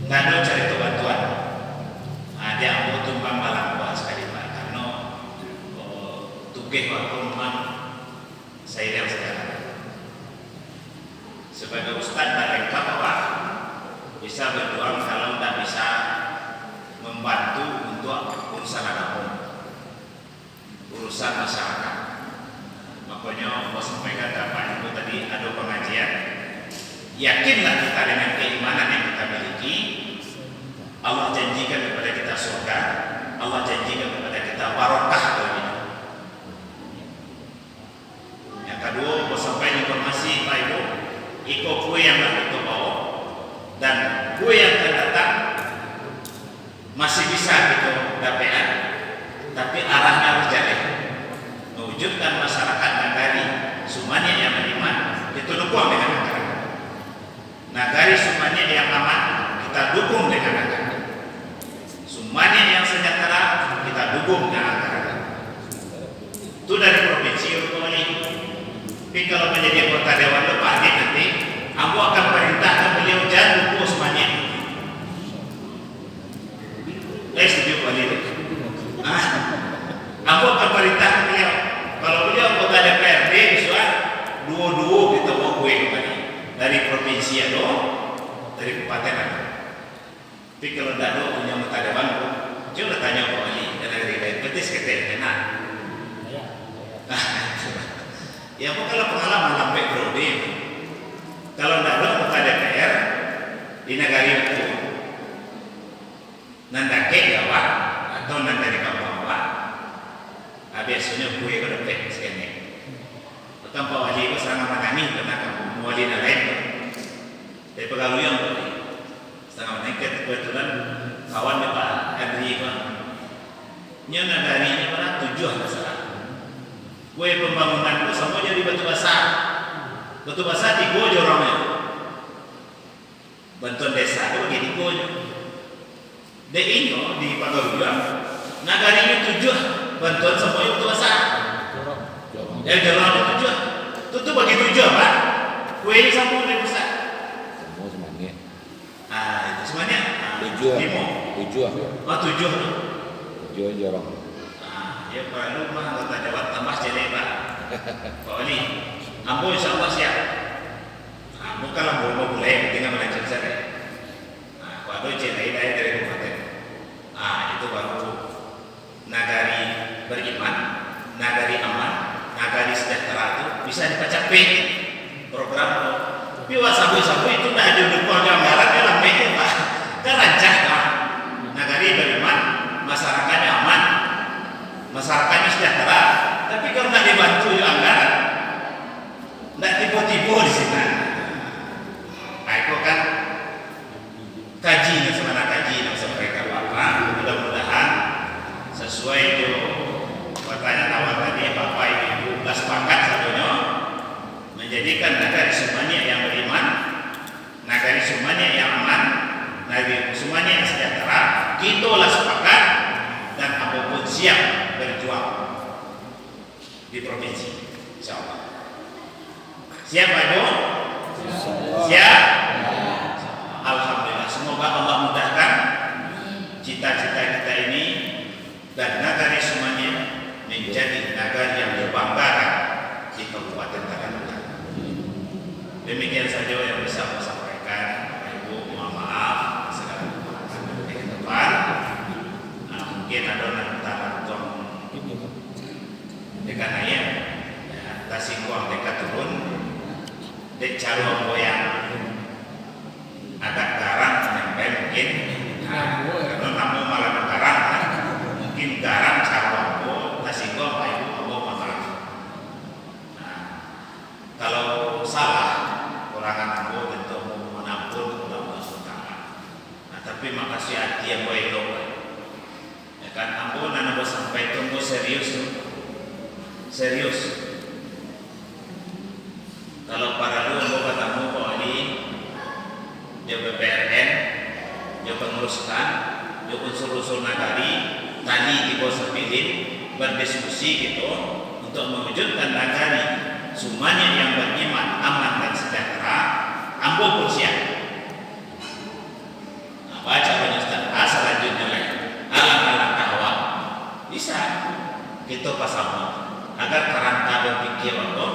nggak ada cari bantuan. Ada yang tumpang malam buat sekali pak, karena tugas waktu memang saya yang sekarang. Sebagai ustaz tak lengkap apa, bisa berdoa kalau tidak bisa membantu untuk urusan agama, urusan masyarakat. Makanya mau sampaikan Bapak Ibu tadi ada pengajian. Yakinlah kita dengan keimanan yang kita miliki, Allah janjikan kepada kita surga, Allah janjikan kepada kita barokah dalam hidup. Yang kedua, mau sampaikan informasi Pak Ibu, ikut kue yang kita bawa dan kue yang akan datang masih bisa kita dapatkan, tapi arahnya harus jadi mewujudkan masyarakat nagari Sumania yang beriman, kita dukung dengan negara. Nagari Sumania yang aman, kita dukung dengan negara. Sumania yang sejahtera, kita dukung dengan negara. Itu dari provinsi Uruguay. Tapi kalau menjadi kota Dewan Lepas nanti, aku akan perintahkan beliau jangan dukung Sumania. Setuju kali itu. Aku akan perintahkan beliau. Kalau beliau kota DPRD, misalnya dua-dua kita mau gue kembali dari provinsi atau dari kabupaten. Tapi kalau tidak ada punya kota dewan, coba tanya Pak Ali dari berarti sekitar kena. Ya aku kalau pengalaman sampai Brode, kalau tidak ada kota DPR di negara itu, nandake Jawa atau nandake Papua. Biasanya gue ke depan sekali. Tanpa wali itu sangat menangani karena kamu wali lain. Tapi pegawai yang wali setengah menangkat kebetulan kawan Pak Adri itu. Nyana dari ini mana 7 masalah. Gue pembangunan itu semua jadi batu basah. Batu basah di gue jorongnya. Bantuan desa itu begini gue. DI-nya di Pagawai. Nagarinya 7. Bantuan semuanya untuk besar. Yang jalan itu 7. Itu bagi 7 Pak. Kue ini sama dari besar. Semua semuanya. Itu semuanya. 7. 7. Oh 7. 7 jorong. Ya Pak Lu mah anggota Dewan tambah jadi Pak. Pak Wali. Ambo insya Allah siap. Ambo kalau mau boleh tinggal melanjut saja. Pak Lu jadi dari kabupaten. Itu baru nagari beriman, nagari aman, nagari sejahtera itu bisa dicapai program. Tapi wasabu-sabu itu tidak ada dukung anggaran dalam media Pak. Kan rancang Pak. Nagari beriman, masyarakatnya aman, masyarakatnya sejahtera. Tapi kalau tidak dibantu anggaran, tidak tipu-tipu di sini. Itu kan kaji sebenarnya kaji yang mereka Bapak. Mudah-mudahan sesuai itu pertanyaan awal tadi Bapak Ibu sepakat satunya menjadikan nagari Sumania yang beriman, nagari Sumania yang aman, nagari Sumania yang sejahtera. Itulah sepakat dan apapun siap berjuang di provinsi, insyaallah. Siap Pak Ibu? Siap? Alhamdulillah. Semoga Allah mudahkan cita-cita kita ini dan nagari Sumania menjadi nagari yang dibanggakan di Kabupaten Taganrog. Demikian saja yang bisa saya sampaikan. Bapak Ibu, mohon maaf segala kekurangan di depan. Mungkin ada nantang dekat ayam, tasingkuang dekat turun, dek caro goyang agak garang sampai mungkin. Karena namu malah garang. Mungkin garam carwaku nasi gua Pak Ibu Allah maaf. Kalau salah kurangan aku tentu mohon ampun kepada Allah SWT. Tapi makasih hati yang baik dong. Ya kan ampun anak sampai tunggu serius. Kalau para lu mau ketemu Pak Ali, dia jo BPRN, jo penguruskan, jo unsur-unsur nagari, tadi di bawah pilih berdiskusi gitu untuk mewujudkan nagari semuanya yang beriman, aman dan sejahtera. Ambo pun siap. Nah, baca Ustaz. Selanjutnya lagi alang-alang kahwa bisa kita pasang agar kerangka berpikir waktu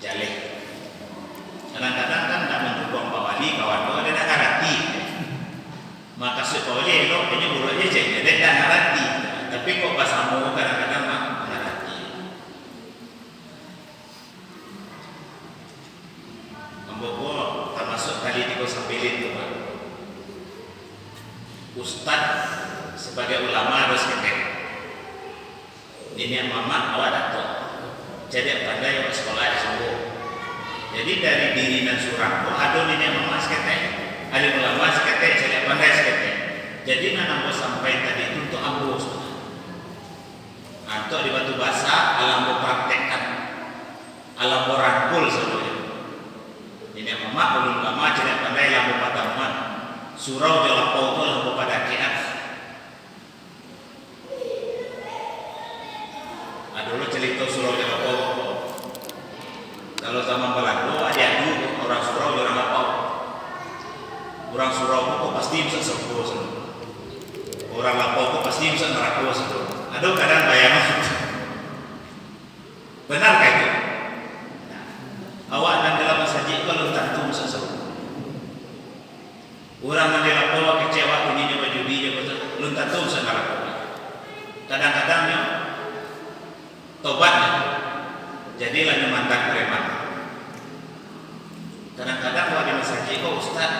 jalih. Kadang-kadang kan tidak mendukung Pak Wali, kawan-kawan dia tak ngerti. Maka supaya lo punya burunya jadi dia tak ngerti. Tapi kok pasamu kadang-kadang ngerti. Membawa termasuk kali 39 itu Pak. Ustaz sebagai ulama harus ketek. Ini mama awak datuk. Jadi pandai yang sekolah sembuh. Jadi dari diri dan surah ada ini mama seketek, ada ulama seketek, jadi pandai seketek. Jadi nanti sampai tadi itu untuk ambo. Atau di batu basa alam praktekkan, alam rangkul semuanya. Ini mama ulama jadi pandai lampu pataman. Surau jalan pau itu lampu pada kiat. Dulu cerita surau jalan pau. Kalau zaman Belanda ada dulu orang surau jalan pau. Orang surau itu pasti bisa serbu semua. Orang lapau itu pasti bisa neraku semua. Ada kadang bayangan. Benarkah itu? Nah, awak dan dalam saji kalau tentu bisa serbu. Orang menjelak bawa kecewa bunyinya baju dia betul, belum tentu bisa ngelakukan. Kadang-kadang ya tobatnya, jadilah mantan preman. Kadang-kadang kalau di masjid kok Ustaz,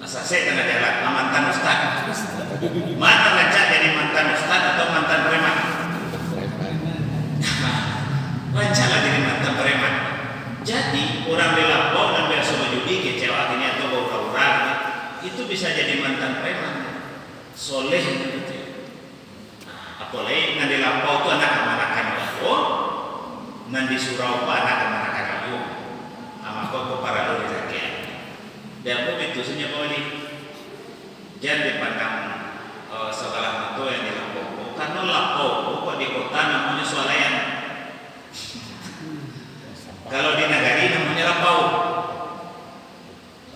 asal tengah jalan mantan Ustaz. Mana lancar jadi mantan Ustaz atau mantan preman? Lancarlah jadi mantan preman. Jadi orang dilapor dan biasa berjudi kecewa ini atau bau-bauran itu bisa jadi mantan preman, soleh gitu. Apalagi nanti lapor itu anak kemanakan lalu, nanti surau itu anak kemanakan lalu, sama kok para lori rakyat. Dan begitu saja boleh. Jangan dipandang segala mata yang dilapor. Karena lapor kok di kota namanya swalayan. Kalau di negari namanya lapau.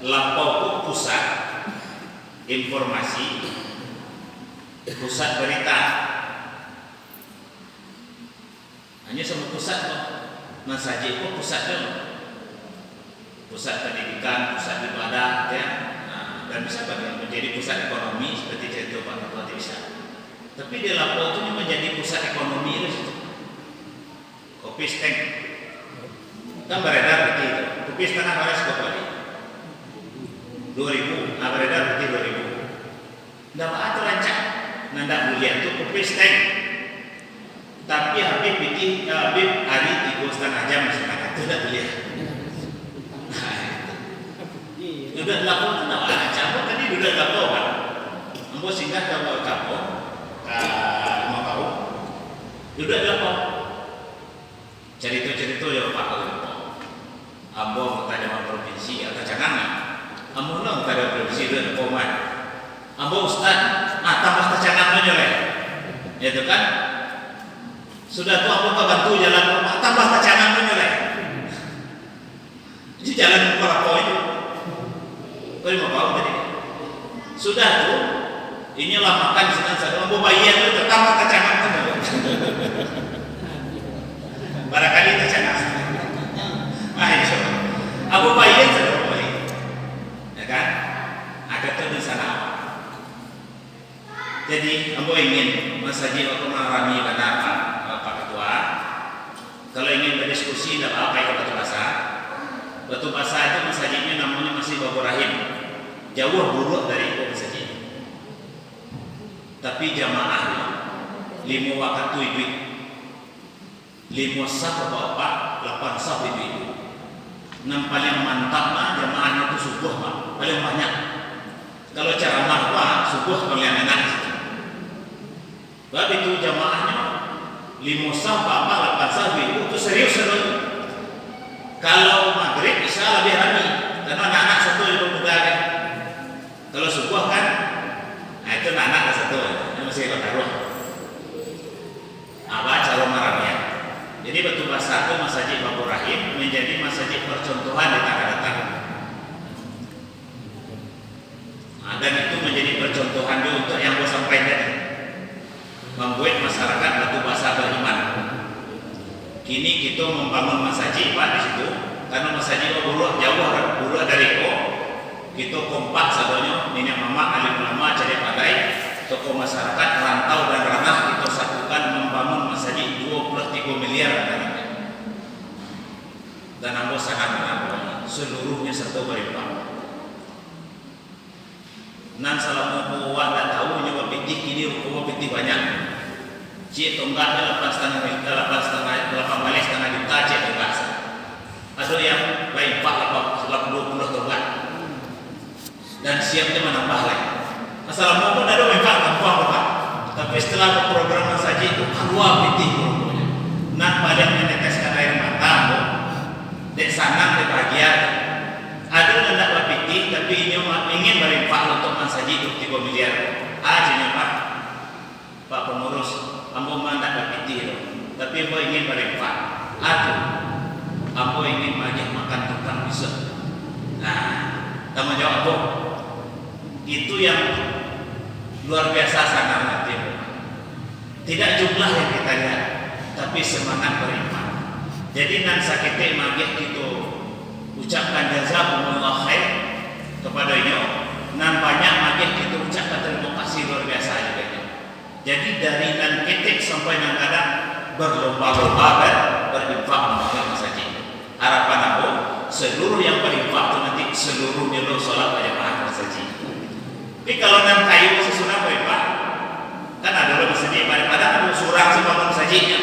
Lapau itu pusat informasi, pusat berita. Hanya sama pusat kok. Masjid itu pusat dong. Pusat pendidikan, pusat ibadah, ya. Nah, dan bisa menjadi pusat ekonomi seperti contoh Pak Bupati bisa. Tapi di lapau itu menjadi pusat ekonomi itu. Kopi stand. Kan beredar begitu, kopi setengah baris kok kali 2000, beredar begitu 2000. Nggak apa-apa rancak, nanda mulia itu kopi stand. Tapi habis bikin habis hari 3,5 jam setengah itu tidak boleh. Sudah lapor itu nggak ada campur tadi sudah lapor kan. Ambo singgah kalau campur, mau tahu, sudah lapor. Cerita-cerita ya Pak. Ambo tanya provinsi atau jangan ambo nang tanya provinsi dan komat ambo Ustaz tambah tacangan aja lah ya itu kan sudah tuh ambo bantu jalan rumah tambah tacangan aja lah jadi jalan kepala poin kau mau tahu tadi sudah tuh inilah makan sedang saya ambo bayian itu tambah tacangan aja barangkali tacangan Abu Bayyid sudah boleh, ya kan? Ada tuh di sana. Jadi, Abu ingin masjid waktu mengalami benar Pak Ketua. Kalau ingin berdiskusi, tidak apa ke Batu Basa. Batu Basa itu masjidnya namanya masih Babu Rahim, jauh buruk dari ibu masjid. Tapi jamaahnya 5 waktu ibu, 5 sah bapak, 8 sah ibu. Yang paling mantap mah jamaahnya itu subuh mah paling banyak. Kalau ceramah mah subuh paling enak. Sebab itu jamaahnya 5 sah, 8 sah itu serius. Kalau maghrib bisa lebih ramai karena anak-anak satu Jadi Batu Basah itu masjid Babu Rahim menjadi masjid percontohan di Tanah Datar. Dan itu menjadi percontohan juga untuk yang gue sampaikan tadi, membuat masyarakat Batu Basah beriman. Kini kita membangun masjid Pak di situ, karena masjid jauh dari itu. Kita kompak sadonya, nenek mama, alim ulama, jadi padai, tokoh masyarakat, rantau dan ranah kita satukan membangun masjid 23 miliar dan ambo sangat menang seluruhnya serta berimbang. Nan salah mau tak tahu nyoba pitik ini ruko pitik banyak. Cik tonggaknya 8,5 juta cik tonggak. Ada yang baik 20 tonggak. Dan siapnya menambah lagi. Assalamualaikum ada memang tambah Pak. Tapi setelah program saja itu keluar pitik rukonya. Nak pada meneteskan air mata, dek sangat dek bahagia. Ada yang tidak berpikir tapi ingin berinfak untuk masjid 3 miliar. Aja Pak. Pak pengurus, ambo mah tidak berpikir, tapi ambo ingin berinfak. Aduh, ambo ingin banyak makan tukang bisa. Nah, tanggung jawab ambo. Itu yang luar biasa sangat nanti. Tidak jumlah yang kita lihat, tapi semangat berinfak. Jadi nan sakit magih kita ucapkan jazakumullah khair kepada inyo, nan banyak magih kita ucapkan terima kasih luar biasa juga. Jadi dari nan ketik sampai nan kadang berlomba-lomba dan berinfak membangun masjid. Harapan aku seluruh yang berinfak itu nanti seluruhnya lo sholat berjamaah masjid. Tapi kalau nan kayu sesudah berinfak, kan ada lo masjid pada ada surang sebangun masjidnya.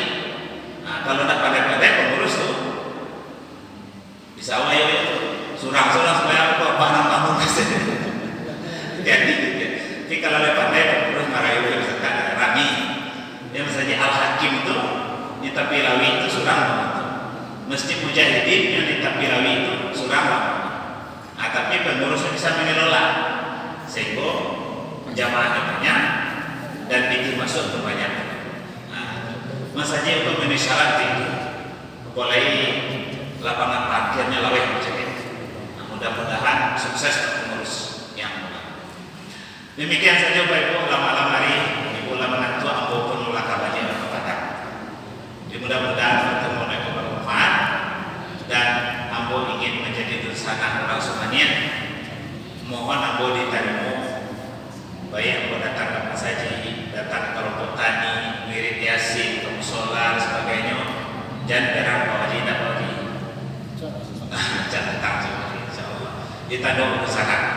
Nah kalau nak pandai-pandai pengurus tuh bisa wayo surang supaya bangun masjid. Jadi tapi kalau pandai pengurus marayu misalkan Rami, yang misalnya Al Hakim itu di Tapirawi itu surang. Masjid Mujahidin yang di Tapirawi itu surang. Nah tapi pengurusnya bisa mengelola sehingga jamaahnya banyak dan pintu masuk ke banyak. Nah, masjid untuk memenuhi syarat itu boleh lapangan parkirnya laweh macam itu. Nah, mudah-mudahan sukses pengurus yang muda. Demikian saja Bapak Ibu lama-lama hari Ibu lama tua ambo pun mulakabannya kepada. Mudah-mudahan pertemuan itu bermanfaat dan ambo ingin menjadi tersangka orang semuanya. Mohon ambo diterima, baik ambo datang ke masjid, datang ke kelompok tani, wirid yasin, ke musola, sebagainya, dan berang bawa tidak bawa di, jangan datang insya Allah. Kita doa bersama.